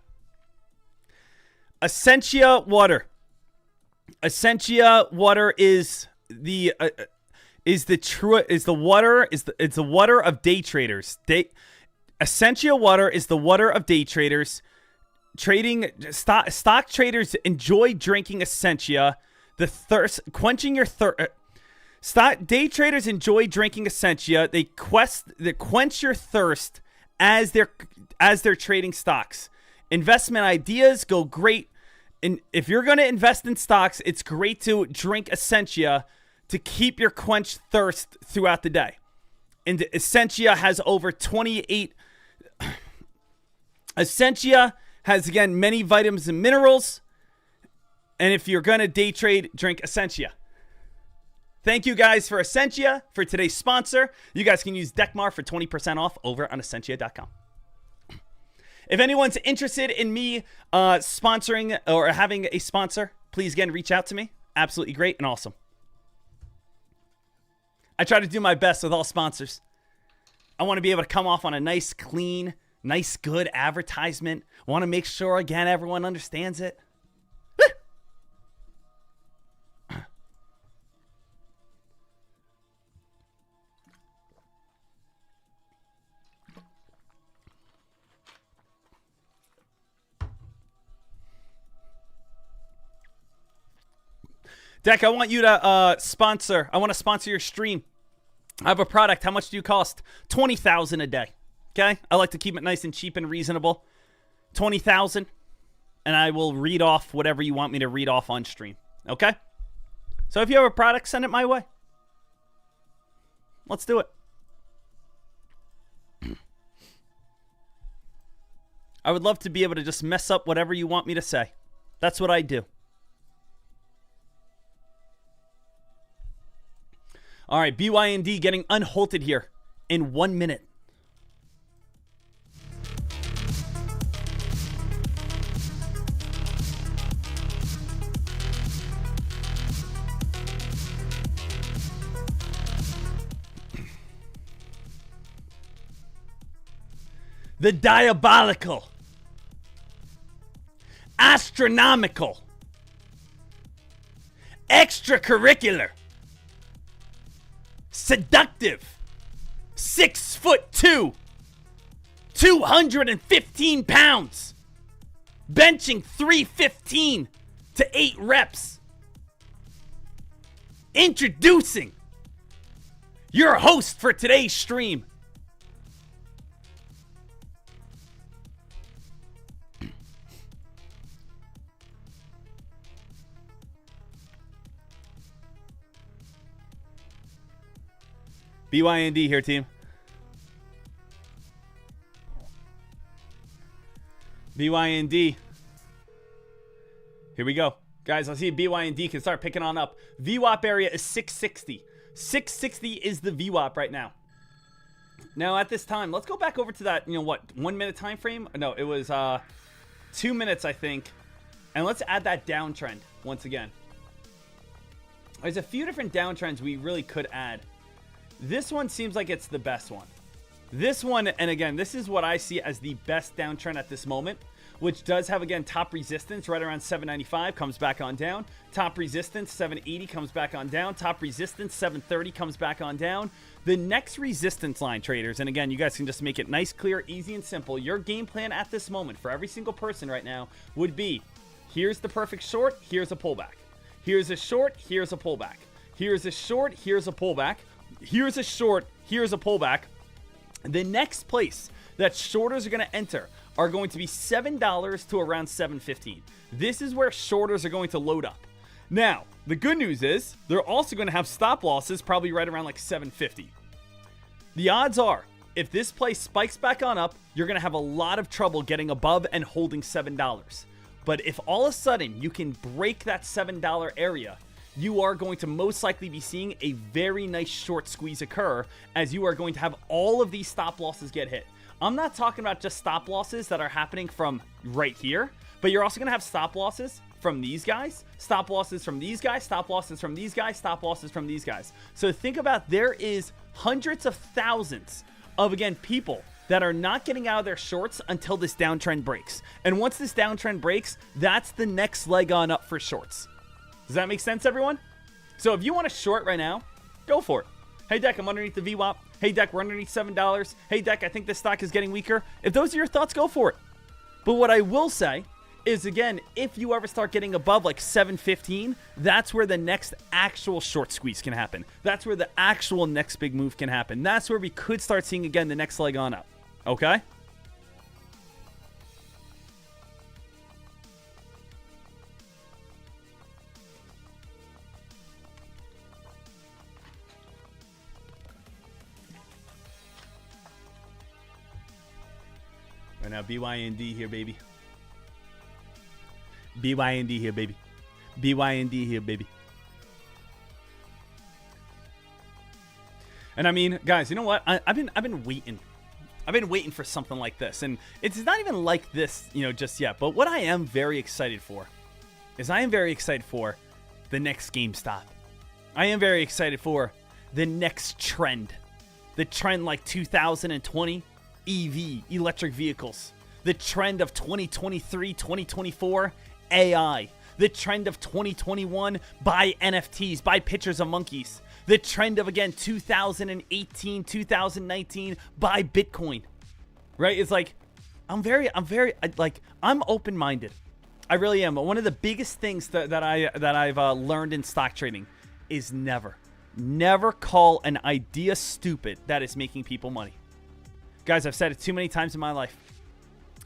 Essentia Water. Essentia Water is the water of day traders. Essentia Water is the water of day traders. Stock traders enjoy drinking Essentia. Quenching your thirst. Day traders enjoy drinking Essentia. They quench your thirst as they're trading stocks. Investment ideas go great. And if you're going to invest in stocks, it's great to drink Essentia to keep your quenched thirst throughout the day. And Essentia has over 28. Essentia has, again, many vitamins and minerals. And if you're going to day trade, drink Essentia. Thank you guys for Essentia, for today's sponsor. You guys can use Dekmar for 20% off over on Essentia.com. If anyone's interested in me sponsoring or having a sponsor, please, again, reach out to me. Absolutely great and awesome. I try to do my best with all sponsors. I want to be able to come off on a nice, clean, nice, good advertisement. I want to make sure, again, everyone understands it. Dek, I want you to sponsor. I want to sponsor your stream. I have a product. How much do you cost? $20,000 a day. Okay? I like to keep it nice and cheap and reasonable. $20,000, and I will read off whatever you want me to read off on stream. Okay? So if you have a product, send it my way. Let's do it. I would love to be able to just mess up whatever you want me to say. That's what I do. All right, BYND getting unhalted here in 1 minute. The diabolical, astronomical, extracurricular, seductive, 6'2", 215 pounds, benching 315, to 8 reps. Introducing your host for today's stream. BYND here, team. BYND. Here we go. Guys, let's see if BYND can start picking on up. VWAP area is 660. 660 is the VWAP right now. Now, at this time, let's go back over to that, 1 minute time frame? No, it was 2 minutes, I think. And let's add that downtrend once again. There's a few different downtrends we really could add. This one seems like it's the best one. This one, and again, this is what I see as the best downtrend at this moment, which does have, again, top resistance right around 795, comes back on down. Top resistance, 780, comes back on down. Top resistance, 730, comes back on down. The next resistance line, traders, and again, you guys can just make it nice, clear, easy, and simple. Your game plan at this moment for every single person right now would be, here's the perfect short, here's a pullback. Here's a short, here's a pullback. Here's a short, here's a pullback. Here's a short, here's a pullback. The next place that shorters are going to enter are going to be $7 to around $7.15. This is where shorters are going to load up. Now, the good news is they're also going to have stop losses probably right around like $7.50. The odds are, if this place spikes back on up, you're going to have a lot of trouble getting above and holding $7. But if all of a sudden you can break that $7 area, you are going to most likely be seeing a very nice short squeeze occur, as you are going to have all of these stop losses get hit. I'm not talking about just stop losses that are happening from right here, but you're also going to have stop losses from these guys, stop losses from these guys, stop losses from these guys, stop losses from these guys. So think about, there is hundreds of thousands of, again, people that are not getting out of their shorts until this downtrend breaks. And once this downtrend breaks, that's the next leg on up for shorts. Does that make sense, everyone? So if you want to short right now, go for it. Hey, Dek, I'm underneath the VWAP. Hey, Dek, we're underneath $7. Hey, Dek, I think this stock is getting weaker. If those are your thoughts, go for it. But what I will say is, again, if you ever start getting above like 715, that's where the next actual short squeeze can happen. That's where the actual next big move can happen. That's where we could start seeing, again, the next leg on up. Okay? Right now, BYND here, baby. BYND here, baby. BYND here, baby. And I mean, guys, you know what? I've been waiting. I've been waiting for something like this, and it's not even like this, just yet. But what I am very excited for is I am very excited for the next GameStop. I am very excited for the next trend. The trend like 2020. EV, electric vehicles. The trend of 2023, 2024, AI. The trend of 2021, buy NFTs, buy pictures of monkeys. The trend of, again, 2018, 2019, buy Bitcoin. Right? It's like, I'm open-minded. I really am. One of the biggest things that I've learned in stock trading is never call an idea stupid that is making people money. Guys, I've said it too many times in my life.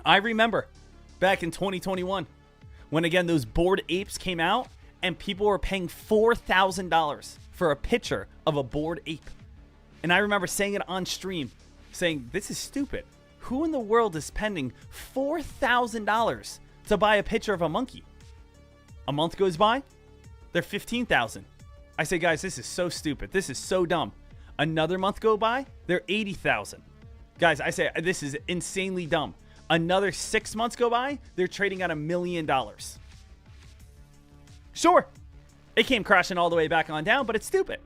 I remember back in 2021 when, again, those Bored Apes came out and people were paying $4,000 for a picture of a bored ape. And I remember saying it on stream, saying, this is stupid. Who in the world is spending $4,000 to buy a picture of a monkey? A month goes by, they're $15,000. I say, guys, this is so stupid. This is so dumb. Another month go by, they're $80,000. Guys, I say, this is insanely dumb. Another 6 months go by, they're trading at $1 million. Sure, it came crashing all the way back on down, but it's stupid.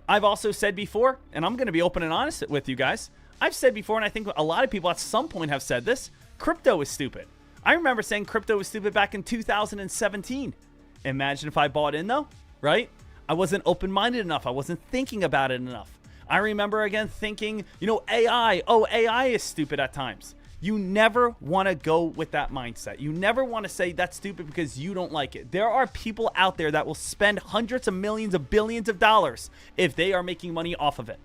I've also said before, and I'm going to be open and honest with you guys, I've said before, and I think a lot of people at some point have said this, crypto is stupid. I remember saying crypto was stupid back in 2017. Imagine if I bought in, though, right? I wasn't open-minded enough. I wasn't thinking about it enough. I remember, again, thinking, AI is stupid at times. You never want to go with that mindset. You never want to say that's stupid because you don't like it. There are people out there that will spend hundreds of millions of billions of dollars if they are making money off of it.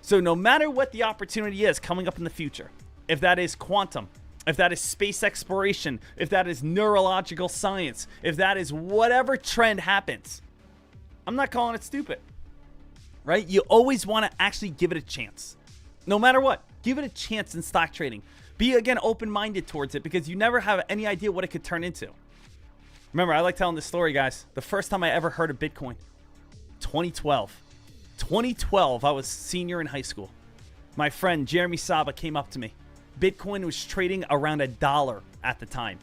So no matter what the opportunity is coming up in the future, if that is quantum, if that is space exploration, if that is neurological science, if that is whatever trend happens, I'm not calling it stupid, right? You always want to actually give it a chance. No matter what, give it a chance in stock trading. Be, again, open-minded towards it because you never have any idea what it could turn into. Remember, I like telling this story, guys. The first time I ever heard of Bitcoin, 2012. 2012, I was senior in high school. My friend, Jeremy Saba, came up to me. Bitcoin was trading around $1 at the time.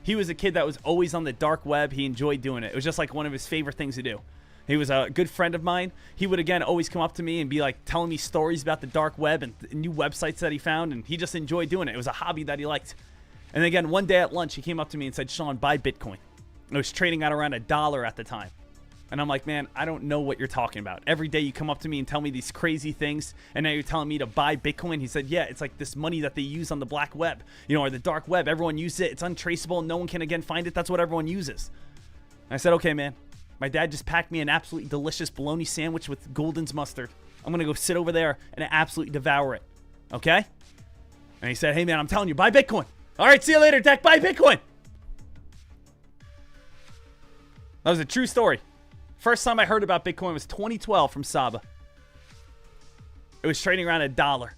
He was a kid that was always on the dark web. He enjoyed doing it. It was just like one of his favorite things to do. He was a good friend of mine. He would, again, always come up to me and be like telling me stories about the dark web and new websites that he found, and he just enjoyed doing it. It was a hobby that he liked. And again, one day at lunch, he came up to me and said, Sean, buy Bitcoin. It was trading at around $1 at the time. And I'm like, man, I don't know what you're talking about. Every day you come up to me and tell me these crazy things, and now you're telling me to buy Bitcoin. He said, yeah, it's like this money that they use on the black web, or the dark web. Everyone uses it. It's untraceable. No one can, again, find it. That's what everyone uses. And I said, okay, man. My dad just packed me an absolutely delicious bologna sandwich with Golden's mustard. I'm going to go sit over there and absolutely devour it. Okay? And he said, hey, man, I'm telling you, buy Bitcoin. All right, see you later, Dek. Buy Bitcoin. That was a true story. First time I heard about Bitcoin was 2012 from Saba. It was trading around $1.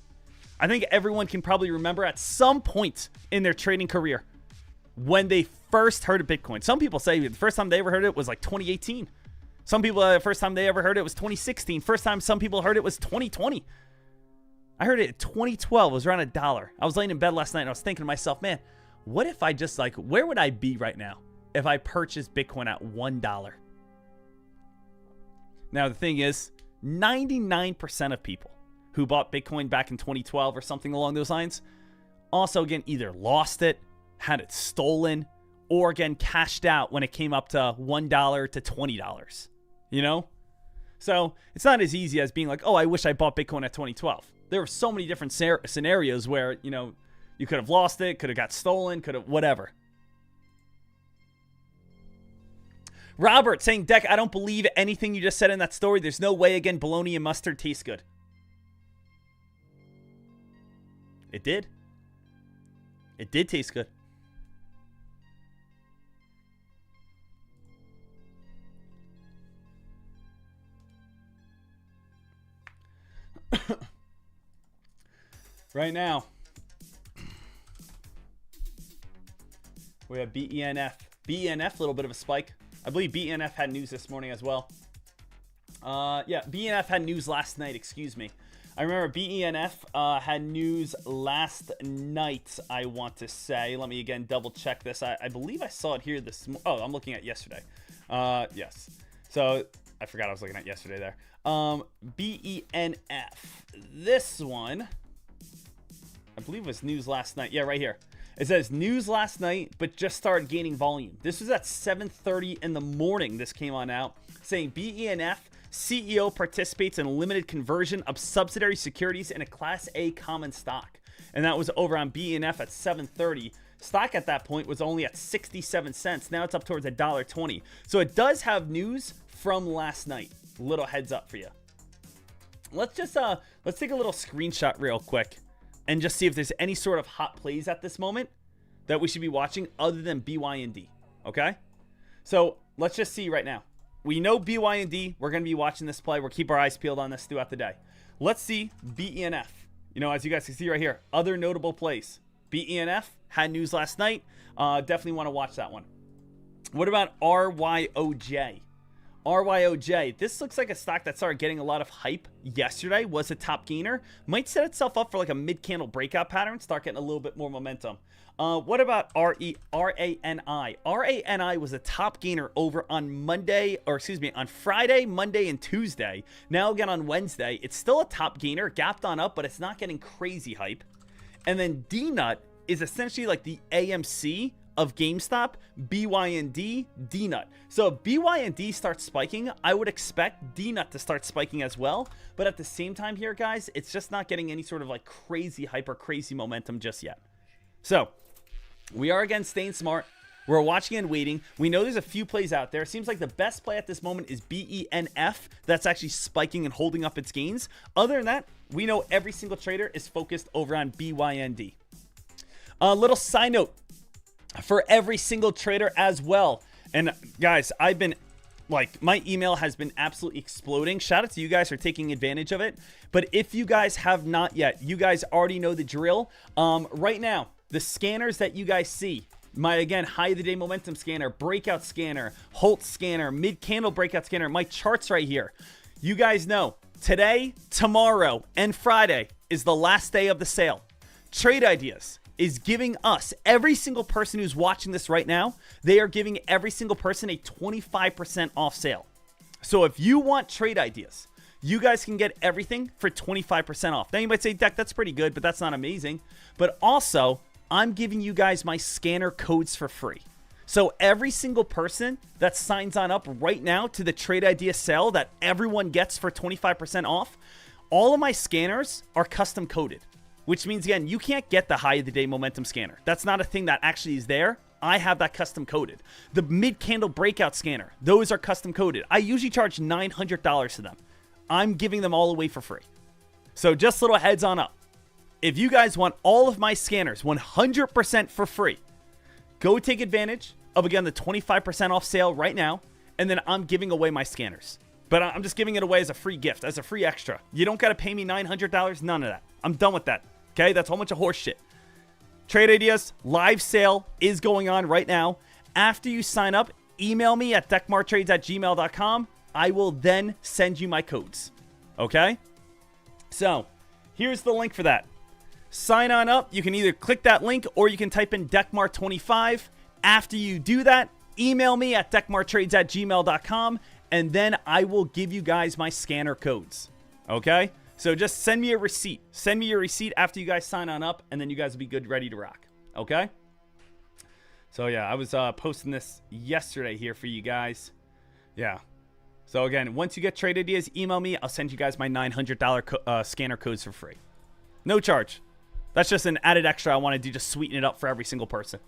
I think everyone can probably remember at some point in their trading career when they first heard of Bitcoin. Some people say the first time they ever heard it was like 2018. Some people, the first time they ever heard it was 2016. First time some people heard it was 2020. I heard it in 2012. It was around $1. I was laying in bed last night and I was thinking to myself, man, what if I just where would I be right now if I purchased Bitcoin at $1? Now, the thing is, 99% of people who bought Bitcoin back in 2012 or something along those lines also, again, either lost it, had it stolen, or again cashed out when it came up to $1 to $20, So it's not as easy as being like, oh, I wish I bought Bitcoin at 2012. There were so many different scenarios where, you could have lost it, could have got stolen, could have whatever. Robert saying, Dek, I don't believe anything you just said in that story. There's no way, again, bologna and mustard tastes good. It did. It did taste good. Right now, we have BENF. BENF, a little bit of a spike. I believe BENF had news this morning as well. Yeah, BENF had news last night, excuse me. I remember BENF had news last night, I want to say. Let me again double check this. I believe I saw it here oh, I'm looking at yesterday. Yes. So I forgot I was looking at yesterday there. BENF. This one, I believe was news last night. Yeah, right here. It says news last night, but just started gaining volume. This was at 7:30 in the morning. This came on out saying BENF CEO participates in limited conversion of subsidiary securities in a Class A common stock. And that was over on BENF at 7:30. Stock at that point was only at 67 cents. Now it's up towards $1.20. So it does have news from last night. Little heads up for you. Let's just let's take a little screenshot real quick and just see if there's any sort of hot plays at this moment that we should be watching other than BYND. Okay? So let's just see right now. We know BYND. We're going to be watching this play. We'll keep our eyes peeled on this throughout the day. Let's see BENF. As you guys can see right here, other notable plays. BENF had news last night. Definitely want to watch that one. What about RYOJ? RYOJ, this looks like a stock that started getting a lot of hype yesterday, was a top gainer. Might set itself up for like a mid-candle breakout pattern, start getting a little bit more momentum. What about RANI? RANI was a top gainer over on on Friday, Monday, and Tuesday. Now again on Wednesday, it's still a top gainer, gapped on up, but it's not getting crazy hype. And then DNUT is essentially like the AMC of GameStop, BYND, DNUT. So if BYND starts spiking, I would expect DNUT to start spiking as well. But at the same time here, guys, it's just not getting any sort of like crazy hype or crazy momentum just yet. So we are, again, staying smart. We're watching and waiting. We know there's a few plays out there. It seems like the best play at this moment is BENF. That's actually spiking and holding up its gains. Other than that, we know every single trader is focused over on BYND. A little side note for every single trader as well. And guys, I've been like, my email has been absolutely exploding. Shout out to you guys for taking advantage of it. But if you guys have not yet, you guys already know the drill. Right now, the scanners that you guys see, my, again, high of the day momentum scanner, breakout scanner, Holt scanner, mid candle breakout scanner, my charts right here. You guys know today, tomorrow, and Friday is the last day of the sale. Trade Ideas is giving us, every single person who's watching this right now, they are giving every single person a 25% off sale. So if you want Trade Ideas, you guys can get everything for 25% off. Now you might say, Dek, that's pretty good, but that's not amazing. But also, I'm giving you guys my scanner codes for free. So every single person that signs on up right now to the Trade Idea sale that everyone gets for 25% off, all of my scanners are custom coded, which means, again, you can't get the high of the day momentum scanner. That's not a thing that actually is there. I have that custom coded. The mid candle breakout scanner, those are custom coded. I usually charge $900 to them. I'm giving them all away for free. So just a little heads on up. If you guys want all of my scanners 100% for free, go take advantage of, again, the 25% off sale right now, and then I'm giving away my scanners. But I'm just giving it away as a free gift, as a free extra. You don't got to pay me $900, none of that. I'm done with that, okay? That's a whole bunch of horse shit. Trade Ideas live sale is going on right now. After you sign up, email me at dekmartrades@gmail.com. I will then send you my codes, okay? So here's the link for that. Sign on up. You can either click that link or you can type in Dekmar25. After you do that, email me at dekmartrades@gmail.com, and then I will give you guys my scanner codes. Okay? So just send me a receipt. Send me your receipt after you guys sign on up, and then you guys will be good, ready to rock. Okay? So yeah, I was posting this yesterday here for you guys. Yeah. So again, once you get Trade Ideas, email me. I'll send you guys my $900 scanner codes for free. No charge. That's just an added extra I want to do, just sweeten it up for every single person.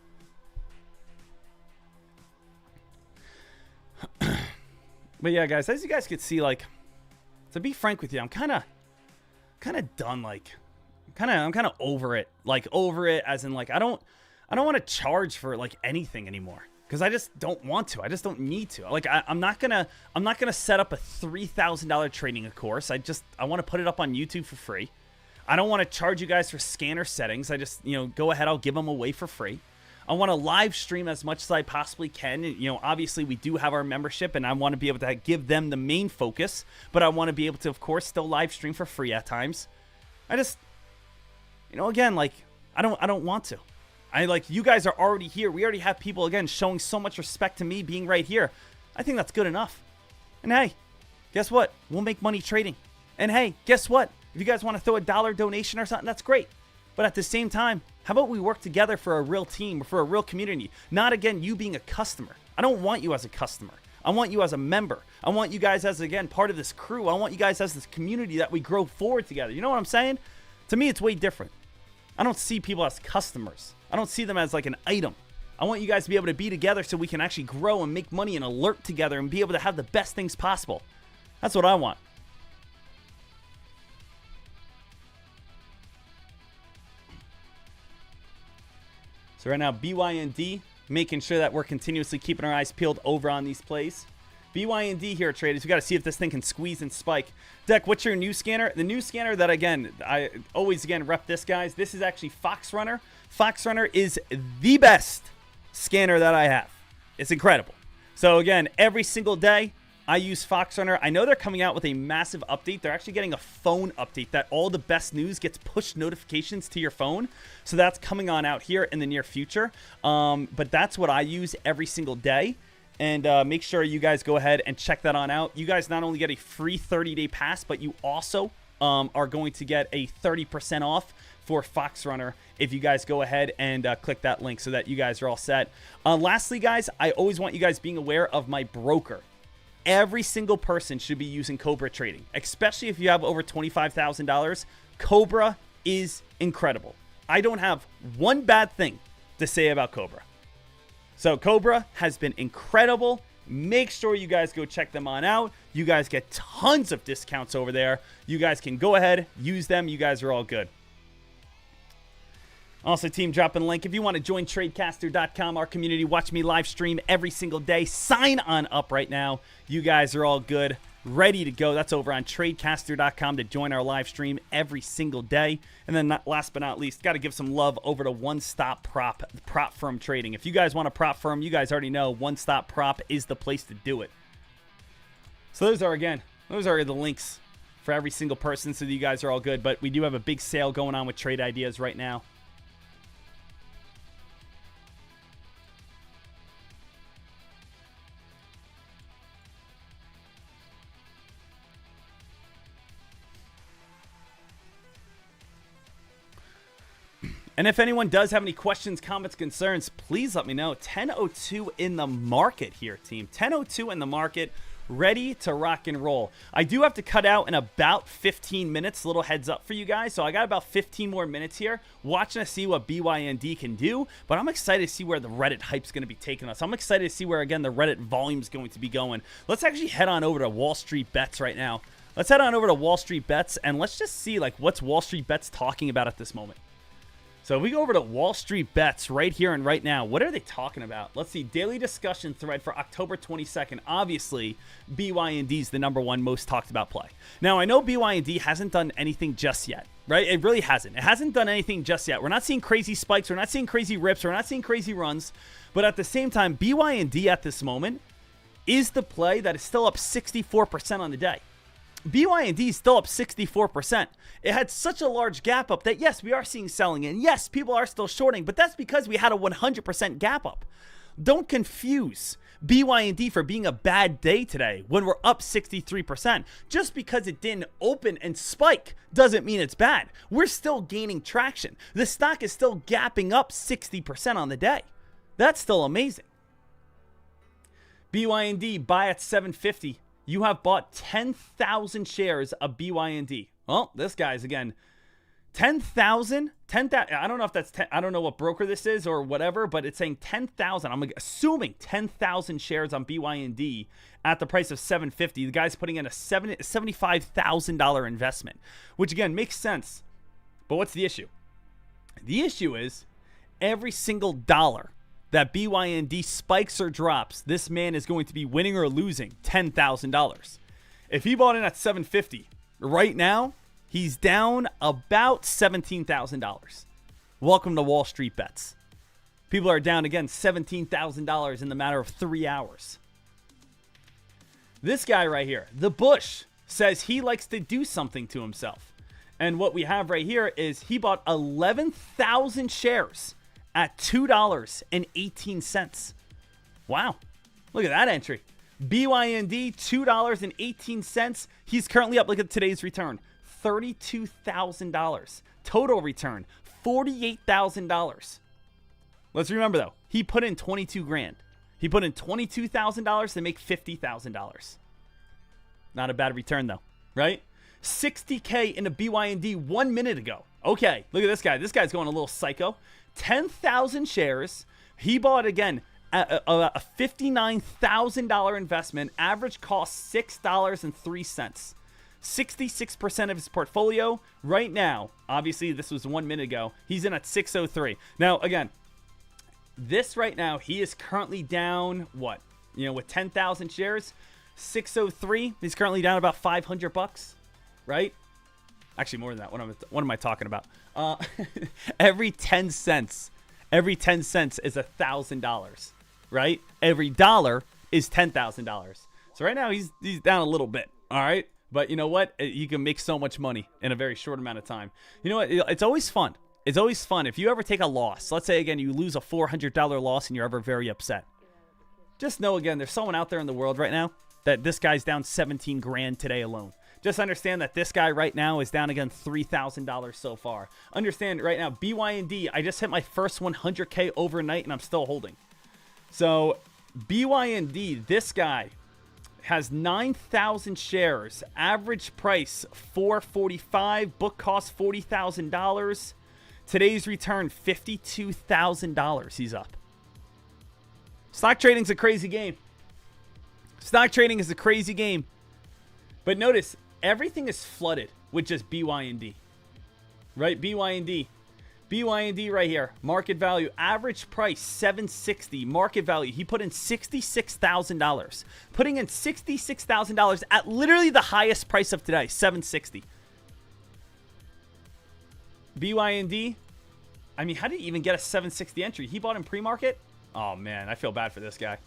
But yeah, guys, as you guys could see, like, to be frank with you, I'm kind of done. Like, I'm kind of over it. Like, over it as in, like, I don't want to charge for like anything anymore, because I just don't want to. I just don't need to. Like, I'm not gonna set up a $3,000 trading course. I want to put it up on YouTube for free. I don't want to charge you guys for scanner settings. I just, go ahead. I'll give them away for free. I want to live stream as much as I possibly can. Obviously we do have our membership, and I want to be able to give them the main focus, but I want to be able to, of course, still live stream for free at times. I just, again, like, I don't want to. You guys are already here. We already have people, again, showing so much respect to me being right here. I think that's good enough. And hey, guess what? We'll make money trading. And hey, guess what? If you guys want to throw a $1 donation or something, that's great. But at the same time, how about we work together for a real team, for a real community? Not, again, you being a customer. I don't want you as a customer. I want you as a member. I want you guys as, again, part of this crew. I want you guys as this community that we grow forward together. You know what I'm saying? To me, it's way different. I don't see people as customers. I don't see them as like an item. I want you guys to be able to be together so we can actually grow and make money and alert together and be able to have the best things possible. That's what I want. So right now, BYND, making sure that we're continuously keeping our eyes peeled over on these plays. BYND here, traders. We got to see if this thing can squeeze and spike. Dek, what's your new scanner? The new scanner that, again, I always, again, rep this, guys. This is actually Fox Runner. Fox Runner is the best scanner that I have. It's incredible. So, again, every single day, I use Fox Runner. I know they're coming out with a massive update. They're actually getting a phone update that all the best news gets push notifications to your phone. So that's coming on out here in the near future. But that's what I use every single day. And make sure you guys go ahead and check that on out. You guys not only get a free 30-day pass, but you also are going to get a 30% off for Fox Runner if you guys go ahead and click that link so that you guys are all set. Lastly, guys, I always want you guys being aware of my broker. Every single person should be using Cobra Trading, especially if you have over $25,000. Cobra is incredible. I don't have one bad thing to say about Cobra. So Cobra has been incredible. Make sure you guys go check them on out. You guys get tons of discounts over there. You guys can go ahead, use them. You guys are all good. Also, team, dropping a link. If you want to join Tradecaster.com, our community, watch me live stream every single day. Sign on up right now. You guys are all good, ready to go. That's over on Tradecaster.com to join our live stream every single day. And then last but not least, got to give some love over to One Stop Prop Firm Trading. If you guys want a prop firm, you guys already know One Stop Prop is the place to do it. So those are the links for every single person so that you guys are all good. But we do have a big sale going on with Trade Ideas right now. And if anyone does have any questions, comments, concerns, please let me know. 10:02 in the market here, team. 10:02 in the market, ready to rock and roll. I do have to cut out in about 15 minutes, little heads up for you guys. So I got about 15 more minutes here, watching to see what BYND can do. But I'm excited to see where the Reddit hype's going to be taking us. I'm excited to see where, again, the Reddit volume's going to be going. Let's actually head on over to Wall Street Bets right now. Let's head on over to Wall Street Bets, and let's just see, like, what's Wall Street Bets talking about at this moment. So if we go over to Wall Street Bets right here and right now, what are they talking about? Let's see. Daily discussion thread for October 22nd. Obviously, BYND is the #1 most talked about play. Now, I know BYND hasn't done anything just yet, right? It really hasn't. It hasn't done anything just yet. We're not seeing crazy spikes. We're not seeing crazy rips. We're not seeing crazy runs. But at the same time, BYND at this moment is the play that is still up 64% on the day. BYND is still up 64%. It had such a large gap up that, yes, we are seeing selling in. Yes, people are still shorting, but that's because we had a 100% gap up. Don't confuse BYND for being a bad day today when we're up 63%. Just because it didn't open and spike doesn't mean it's bad. We're still gaining traction. The stock is still gapping up 60% on the day. That's still amazing. BYND, buy at 750. You have bought 10,000 shares of BYND. Well, this guy's, again, 10,000. I don't know if that's 10. I don't know what broker this is or whatever, but it's saying 10,000. I'm assuming 10,000 shares on BYND at the price of 750. The guy's putting in a $75,000 investment, which, again, makes sense. But what's the issue? The issue is every single dollar that BYND spikes or drops, this man is going to be winning or losing $10,000. If he bought in at $750, right now, he's down about $17,000. Welcome to Wall Street Bets. People are down, again, $17,000 in the matter of 3 hours. This guy right here, the Bush, says he likes to do something to himself. And what we have right here is he bought 11,000 shares at $2.18. Wow. Look at that entry. BYND, $2.18. He's currently up. Look at today's return. $32,000. Total return, $48,000. Let's remember, though, he put in 22 grand. He put in $22,000 to make $50,000. Not a bad return, though, right? 60K into BYND 1 minute ago. Okay, look at this guy. This guy's going a little psycho. 10,000 shares. He bought, again, a $59,000 investment. Average cost $6.03. 66% of his portfolio right now. Obviously, this was 1 minute ago. He's in at 603. Now, again, this right now, he is currently down what? With 10,000 shares, 603. He's currently down about $500, right? Actually, more than that. What am I talking about? Every 10 cents is $1,000, right? Every dollar is $10,000. So right now he's down a little bit, all right? But you know what? You can make so much money in a very short amount of time. You know what? It's always fun. It's always fun. If you ever take a loss, let's say, again, you lose a $400 loss and you're ever very upset. Just know, again, there's someone out there in the world right now that this guy's down 17 grand today alone. Just understand that this guy right now is down, again, $3,000 so far. Understand right now, BYND, I just hit my first 100K overnight and I'm still holding. So BYND, this guy has 9,000 shares. Average price $445. Book cost $40,000. Today's return, $52,000. He's up. Stock trading's a crazy game. Stock trading is a crazy game. But notice, everything is flooded with just BYND. Right? BYND. BYND right here. Market value. Average price, $760. Market value. He put in $66,000. Putting in $66,000 at literally the highest price of today, $760. BYND. I mean, how did he even get a 760 entry? He bought in pre-market? Oh, man. I feel bad for this guy.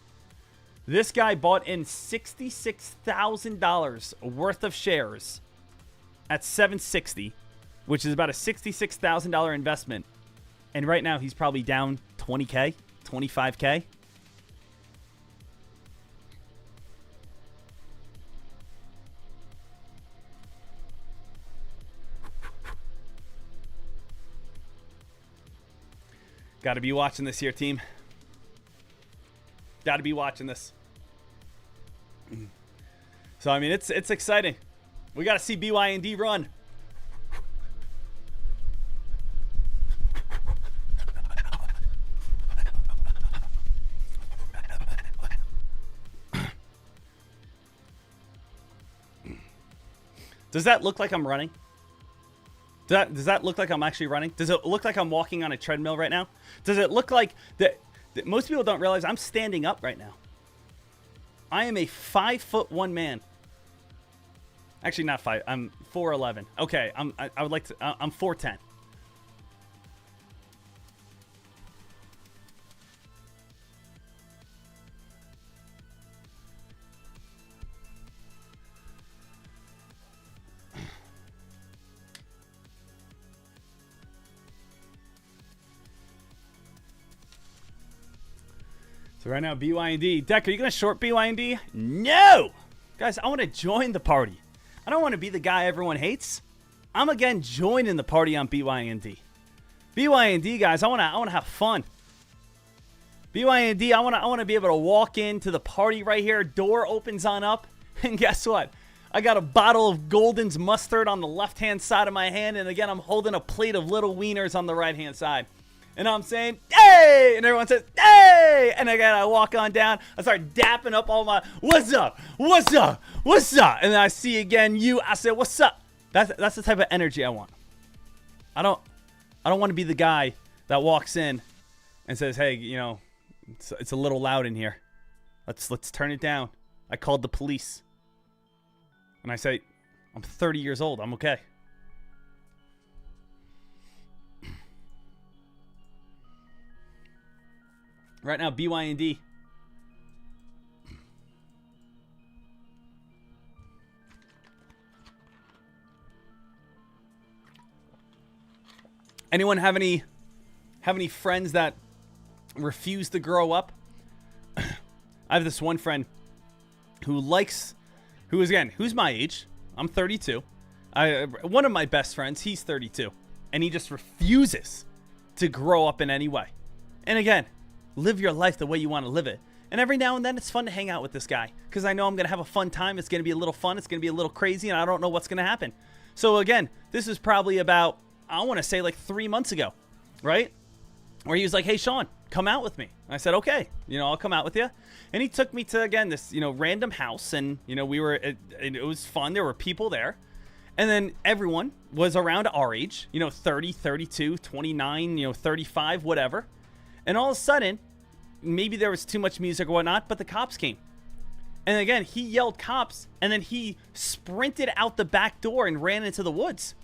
This guy bought in $66,000 worth of shares at 760, which is about a $66,000 investment. And right now, he's probably down 20K, 25K. Got to be watching this here, team. Got to be watching this. So, I mean, it's exciting. We got to see BYND run. Does that look like I'm running? Does that look like I'm actually running? Does it look like I'm walking on a treadmill right now? Does it look like that most people don't realize I'm standing up right now? I am a 5'1" man. Actually, not 5. I'm 4'11". Okay, I would like to. I'm 4'10". So right now, BYND. Dek, are you going to short BYND? No! Guys, I want to join the party. I don't want to be the guy everyone hates. I'm, again, joining the party on BYND. BYND, guys, I want to have fun. BYND, I want to be able to walk into the party right here. Door opens on up. And guess what? I got a bottle of Golden's mustard on the left-hand side of my hand. And, again, I'm holding a plate of little wieners on the right-hand side. And I'm saying, hey! And everyone says, hey! And again, I walk on down. I start dapping up all my, what's up? What's up? What's up? And then I see again you. I say, what's up? That's the type of energy I want. I don't want to be the guy that walks in and says, hey, you know, it's a little loud in here. Let's turn it down. I called the police. And I say, I'm 30 years old. I'm okay. Right now, BYND. Anyone have any friends that refuse to grow up? I have this one friend who's my age. I'm 32. One of my best friends, he's 32, and he just refuses to grow up in any way. And again, live your life the way you want to live it. And every now and then, it's fun to hang out with this guy because I know I'm going to have a fun time. It's going to be a little fun. It's going to be a little crazy, and I don't know what's going to happen. So again, this is probably about, I want to say like 3 months ago, right? Where he was like, hey, Sean, come out with me. And I said, okay, I'll come out with you. And he took me to, again, this, random house. And, it was fun. There were people there. And then everyone was around our age, 30, 32, 29, 35, whatever. And all of a sudden, maybe there was too much music or whatnot, but the cops came. And again, he yelled cops, and then he sprinted out the back door and ran into the woods.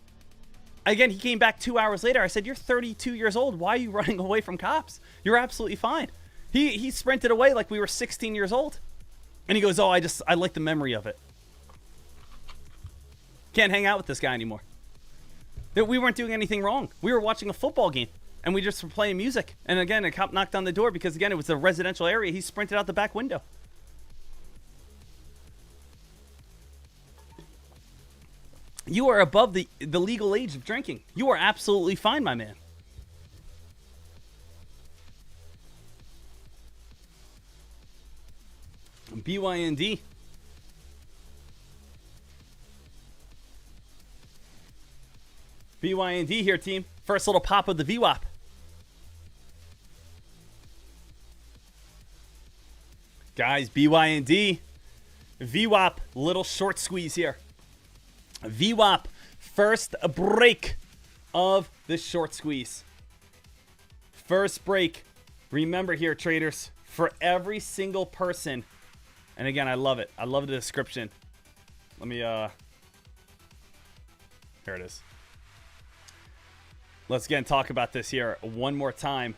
Again, he came back 2 hours later. I said, you're 32 years old. Why are you running away from cops? You're absolutely fine. He sprinted away like we were 16 years old. And he goes, oh, I like the memory of it. Can't hang out with this guy anymore. We weren't doing anything wrong. We were watching a football game. And we just were playing music. And again, a cop knocked on the door because, again, it was a residential area. He sprinted out the back window. You are above the legal age of drinking. You are absolutely fine, my man. BYND. BYND here, team. First little pop of the VWAP. Guys, BYND. VWAP, little short squeeze here. VWAP, first break of the short squeeze. First break. Remember here, traders, for every single person, and again, I love it. I love the description. Let me, here it is. Let's again talk about this here one more time.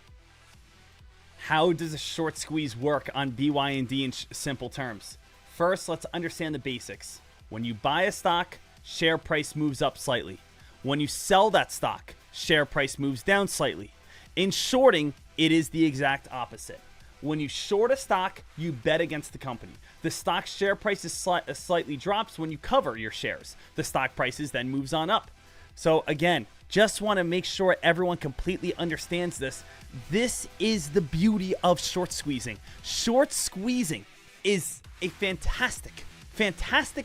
How does a short squeeze work on BYND in simple terms? First, let's understand the basics. When you buy a stock, share price moves up slightly. When you sell that stock, share price moves down slightly. In shorting, it is the exact opposite. When you short a stock, you bet against the company. The stock share price is slightly drops when you cover your shares. The stock prices then moves on up. So again, just want to make sure everyone completely understands this. This is the beauty of short squeezing. Short squeezing is a fantastic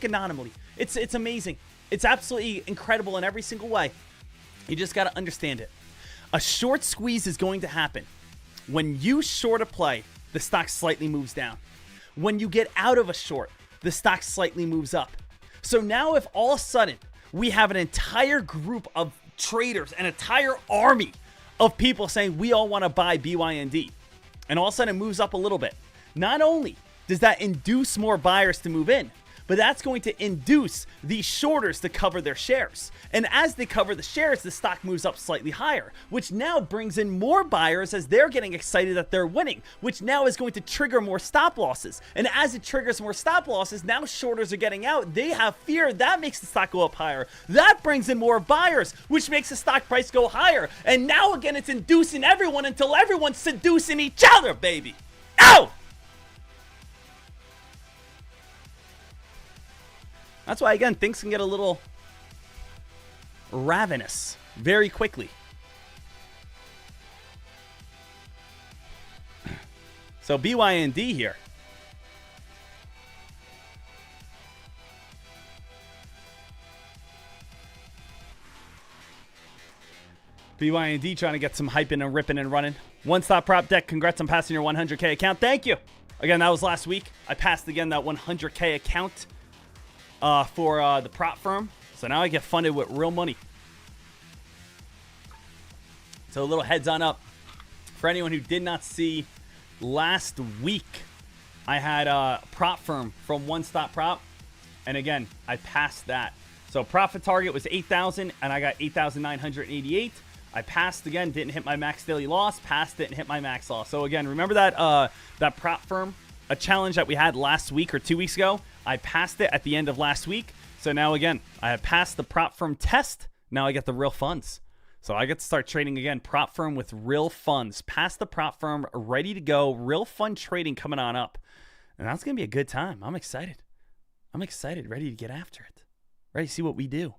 anomaly. It's amazing. It's absolutely incredible in every single way. You just got to understand it. A short squeeze is going to happen when you short a play, the stock slightly moves down. When you get out of a short, the stock slightly moves up. So now if all of a sudden we have an entire group of traders, an entire army of people saying we all want to buy BYND, and all of a sudden it moves up a little bit, not only does that induce more buyers to move in, but that's going to induce these shorters to cover their shares. And as they cover the shares, the stock moves up slightly higher, which now brings in more buyers as they're getting excited that they're winning, which now is going to trigger more stop losses. And as it triggers more stop losses, now shorters are getting out. They have fear. That makes the stock go up higher. That brings in more buyers, which makes the stock price go higher. And now again, it's inducing everyone until everyone's seducing each other, baby. Ow! That's why, again, things can get a little ravenous very quickly. So BYND here. BYND trying to get some hyping and ripping and running. One stop prop deck. Congrats on passing your 100K account. Thank you. Again, that was last week. I passed again that 100K account for the prop firm. So now I get funded with real money. So a little heads on up. For anyone who did not see last week, I had a prop firm from One Stop Prop. And again, I passed that. So profit target was 8,000 and I got 8,988. I passed again, didn't hit my max daily loss, passed it and hit my max loss. So again, remember that that prop firm, a challenge that we had last week or 2 weeks ago? I passed it at the end of last week. So now again, I have passed the prop firm test. Now I get the real funds. So I get to start trading again, prop firm with real funds. Past the prop firm, ready to go. Real fun trading coming on up. And that's going to be a good time. I'm excited. I'm excited, ready to get after it. Ready to see what we do.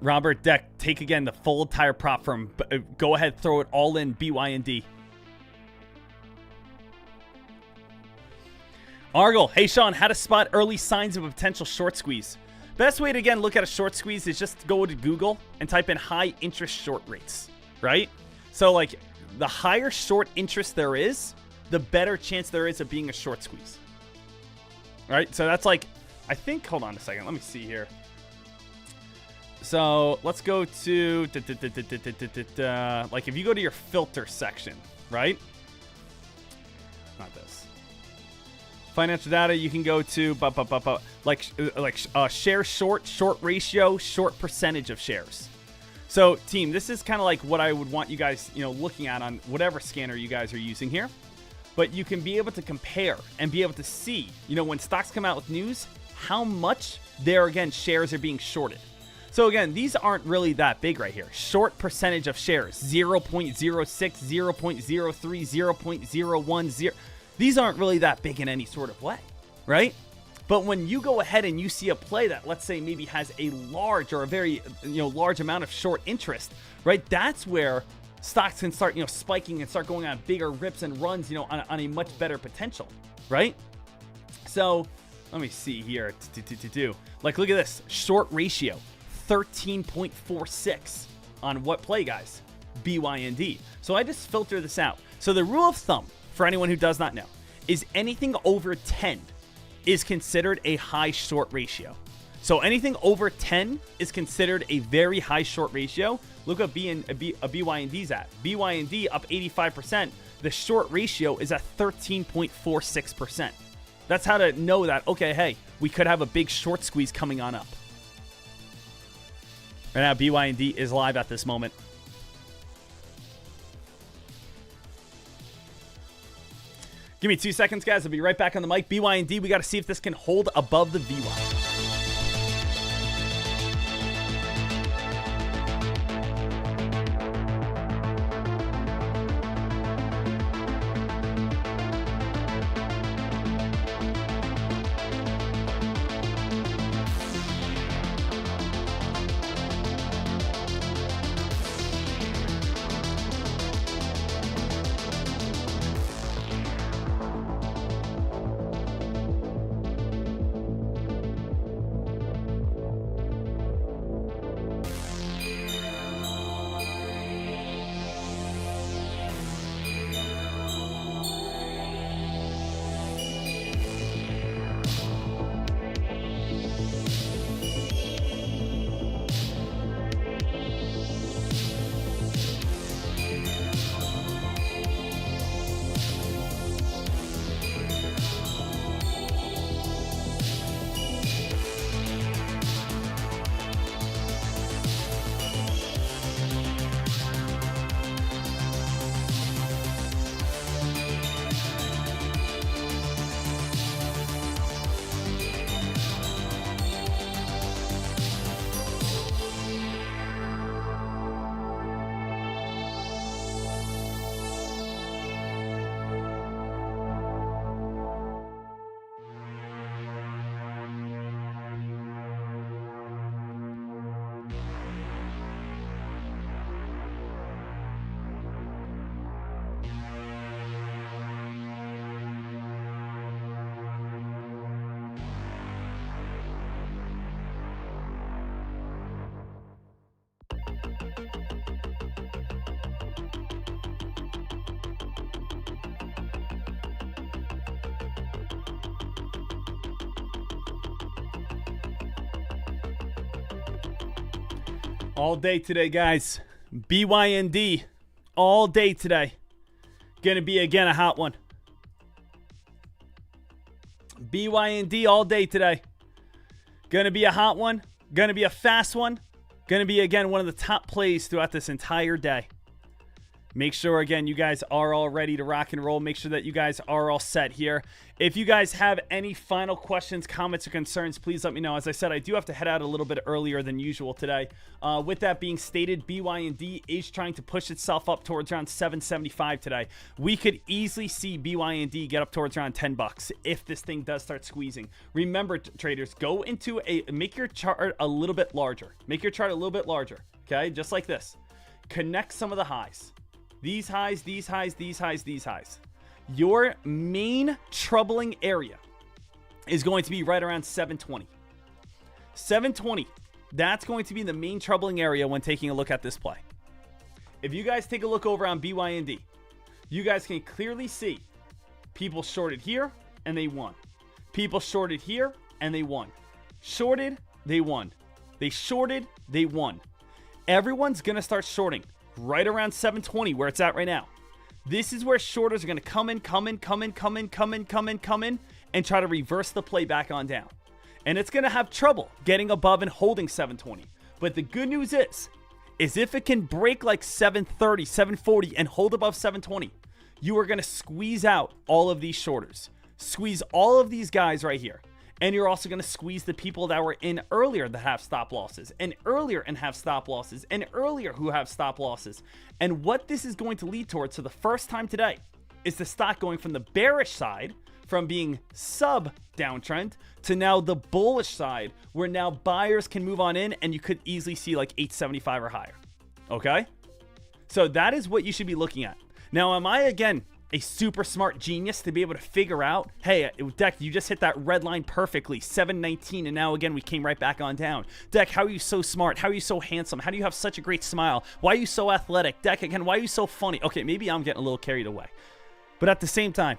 Robert Deck, take again the full entire prop firm. Go ahead, throw it all in BYND. Argle, hey Sean, how to spot early signs of a potential short squeeze. Best way to again look at a short squeeze is just go to Google and type in high interest short rates, right? So like the higher short interest there is, the better chance there is of being a short squeeze. Right? So that's like, I think, hold on a second, let me see here. So let's go to, like if you go to your filter section, right? Not this. Financial data, you can go to share short ratio, short percentage of shares. So team, this is kind of like what I would want you guys, looking at on whatever scanner you guys are using here. But you can be able to compare and be able to see, when stocks come out with news, how much their, again, shares are being shorted. So again, these aren't really that big right here. Short percentage of shares, 0.06, 0.03, 0.010. These aren't really that big in any sort of way, right? But when you go ahead and you see a play that, let's say, maybe has a large or a very, large amount of short interest, right? That's where stocks can start, spiking and start going on bigger rips and runs, on a much better potential, right? So Let me see here. Like, look at this. Short ratio, 13.46 on what play, guys? BYND. So I just filter this out. So the rule of thumb, for anyone who does not know, is anything over 10 is considered a high short ratio. So anything over 10 is considered a very high short ratio. Look at BYND's at. BYND up 85%. The short ratio is at 13.46%. That's how to know that, okay, hey, we could have a big short squeeze coming on up. Right now, BYND is live at this moment. Give me 2 seconds, guys. I'll be right back on the mic. BYND, we got to see if this can hold above the VWAP. All day today, guys. BYND all day today. Gonna be, again, a hot one. BYND all day today. Gonna be a hot one. Gonna be a fast one. Gonna be, again, one of the top plays throughout this entire day. Make sure, again, you guys are all ready to rock and roll. Make sure that you guys are all set here. If you guys have any final questions, comments, or concerns, please let me know. As I said, I do have to head out a little bit earlier than usual today. With that being stated, BYND is trying to push itself up towards around 775 today. We could easily see BYND get up towards around 10 bucks if this thing does start squeezing. Remember, traders, make your chart a little bit larger. Make your chart a little bit larger, okay? Just like this. Connect some of the highs. These highs, these highs, these highs, these highs. Your main troubling area is going to be right around 720. 720. That's going to be the main troubling area when taking a look at this play. If you guys take a look over on BYND, you guys can clearly see people shorted here and they won. People shorted here and they won. Shorted, they won. They shorted, they won. Everyone's going to start shorting right around 720 where it's at right now. This is where shorters are going to come in, and try to reverse the play back on down. And it's going to have trouble getting above and holding 720. But the good news is if it can break like 730, 740 and hold above 720, you are going to squeeze out all of these shorters. Squeeze all of these guys right here. And you're also going to squeeze the people that were in earlier that have stop losses, and earlier and have stop losses, and earlier who have stop losses. And what this is going to lead towards, for the first time today, is the stock going from the bearish side, from being sub downtrend, to now the bullish side, where now buyers can move on in, and you could easily see like 875 or higher. Okay? So that is what you should be looking at. Now, am I, again, a super smart genius to be able to figure out, hey, Dek, you just hit that red line perfectly, 719, and now again we came right back on down. Dek, how are you so smart? How are you so handsome? How do you have such a great smile? Why are you so athletic? Dek, again, why are you so funny? Okay, maybe I'm getting a little carried away. But at the same time,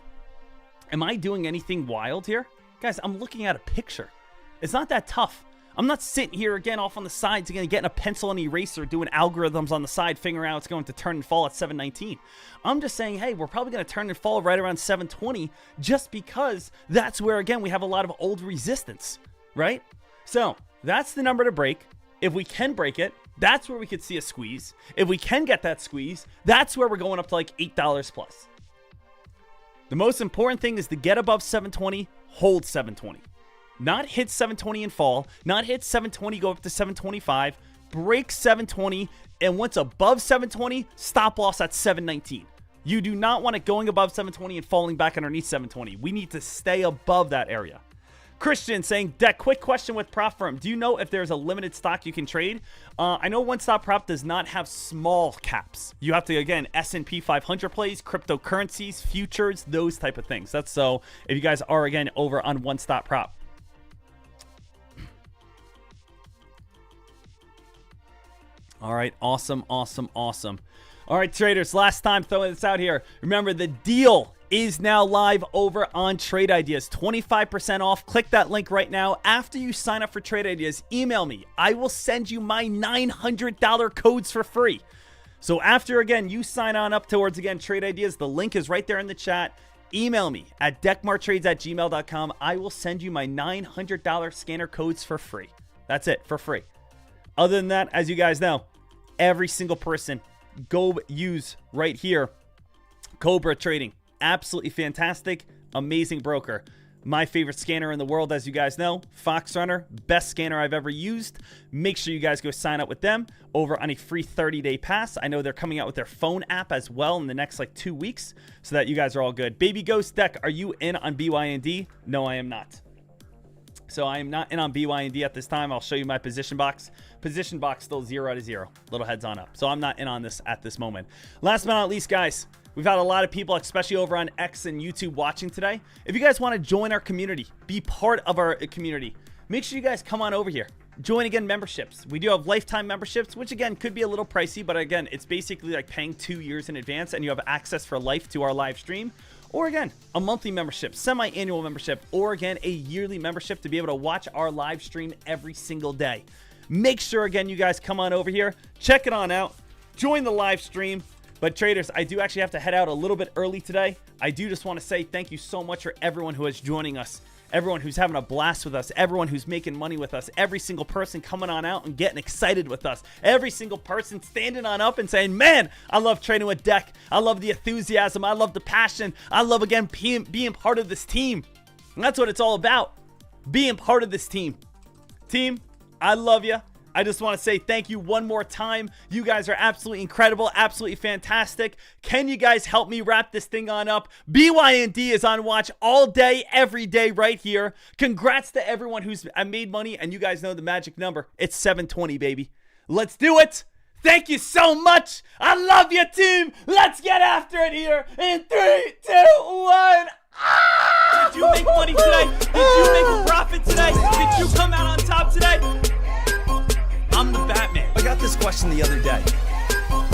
am I doing anything wild here? Guys, I'm looking at a picture. It's not that tough. I'm not sitting here again off on the sides again, getting a pencil and eraser, doing algorithms on the side, figuring out it's going to turn and fall at 719. I'm just saying, hey, we're probably going to turn and fall right around 720 just because that's where, again, we have a lot of old resistance, right? So that's the number to break. If we can break it, that's where we could see a squeeze. If we can get that squeeze, that's where we're going up to like $8 plus. The most important thing is to get above 720, hold 720. Not hit 720 and fall, not hit 720, go up to 725, break 720, and once above 720, stop loss at 719. You do not want it going above 720 and falling back underneath 720. We need to stay above that area. Christian saying, Dek, quick question with prop firm. Do you know if there's a limited stock you can trade? I know One Stop Prop does not have small caps. You have to, again, S&P 500 plays, cryptocurrencies, futures, those type of things. That's so if you guys are, again, over on One Stop Prop. All right, awesome. All right, traders, last time throwing this out here. Remember, the deal is now live over on Trade Ideas. 25% off. Click that link right now. After you sign up for Trade Ideas, email me. I will send you my $900 codes for free. So after, again, you sign on up towards, again, Trade Ideas, the link is right there in the chat. Email me at dekmartrades@gmail.com. I will send you my $900 scanner codes for free. That's it, for free. Other than that, as you guys know, every single person, go use right here, Cobra Trading. Absolutely fantastic, amazing broker. My favorite scanner in the world, as you guys know, Fox Runner, best scanner I've ever used. Make sure you guys go sign up with them over on a free 30-day pass. I know they're coming out with their phone app as well in the next like 2 weeks, so that you guys are all good. Baby Ghost Dek, are you in on BYND? No, I am not. So I am not in on BYND at this time. I'll show you my position box. Position box still 0 out of 0. Little heads on up. So I'm not in on this at this moment. Last but not least, guys, we've had a lot of people, especially over on X and YouTube, watching today. If you guys want to join our community, be part of our community, make sure you guys come on over here. Join, again, memberships. We do have lifetime memberships, which, again, could be a little pricey. But, again, it's basically like paying 2 years in advance, and you have access for life to our live stream. Or, again, a monthly membership, semi-annual membership, or, again, a yearly membership to be able to watch our live stream every single day. Make sure, again, you guys come on over here. Check it on out. Join the live stream. But, traders, I do actually have to head out a little bit early today. I do just want to say thank you so much for everyone who is joining us. Everyone who's having a blast with us, everyone who's making money with us, every single person coming on out and getting excited with us, every single person standing on up and saying, man, I love trading with Dek. I love the enthusiasm. I love the passion. I love, again, being part of this team. And that's what it's all about, being part of this team. Team, I love you. I just want to say thank you one more time. You guys are absolutely incredible, absolutely fantastic. Can you guys help me wrap this thing on up? BYND is on watch all day, every day right here. Congrats to everyone who's made money, and you guys know the magic number. It's 720, baby. Let's do it. Thank you so much. I love you, team. Let's get after it here in 3, 2, 1. Ah! Did you make money today? Did you make a profit today? Did you come out on top today? I'm the Batman. I got this question the other day.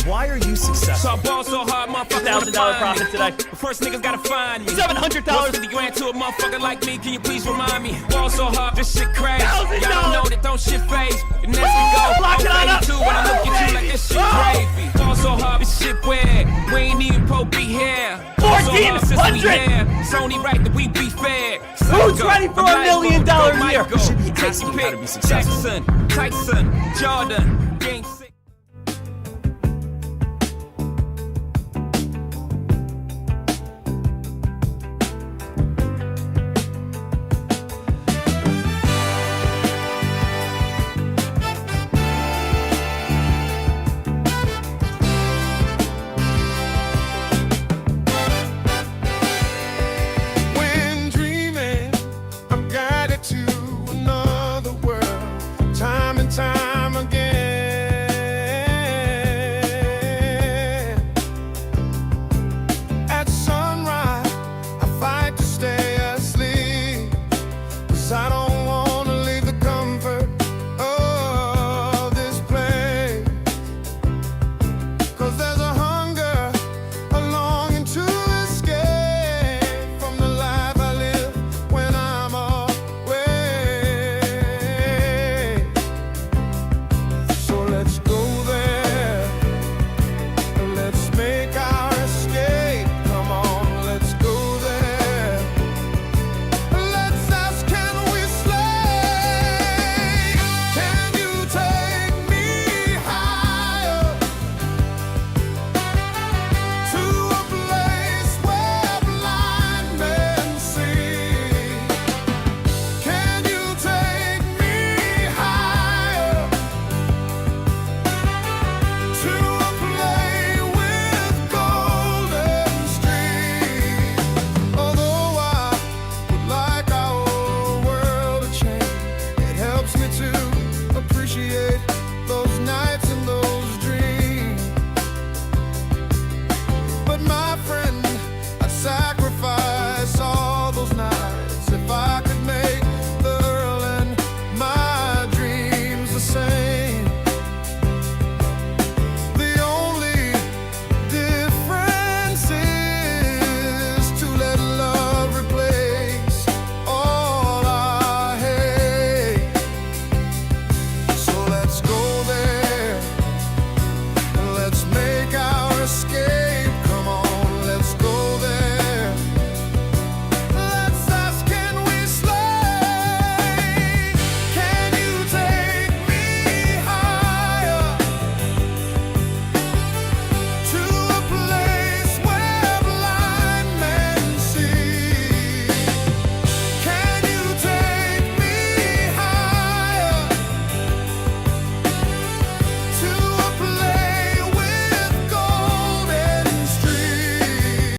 Why are you successful? So I ball so hard, motherfucker. $1,000 profit today. The first niggas gotta find me. $700. $50,000 to a motherfucker like me. Can you please remind me? Ball so hard, this shit crazy. $1,000. Y'all know that don't shit phase. And as we go, Lock it on I'm up. too when I look at you like this shit gravy. Ball so hard, this shit weird. We ain't even pro be here. Ball so hard, since we here. It's only right that we be fair. Who's ready for $1 million a year? You should be asking how to be successful. Jackson, Tyson, Jordan, James.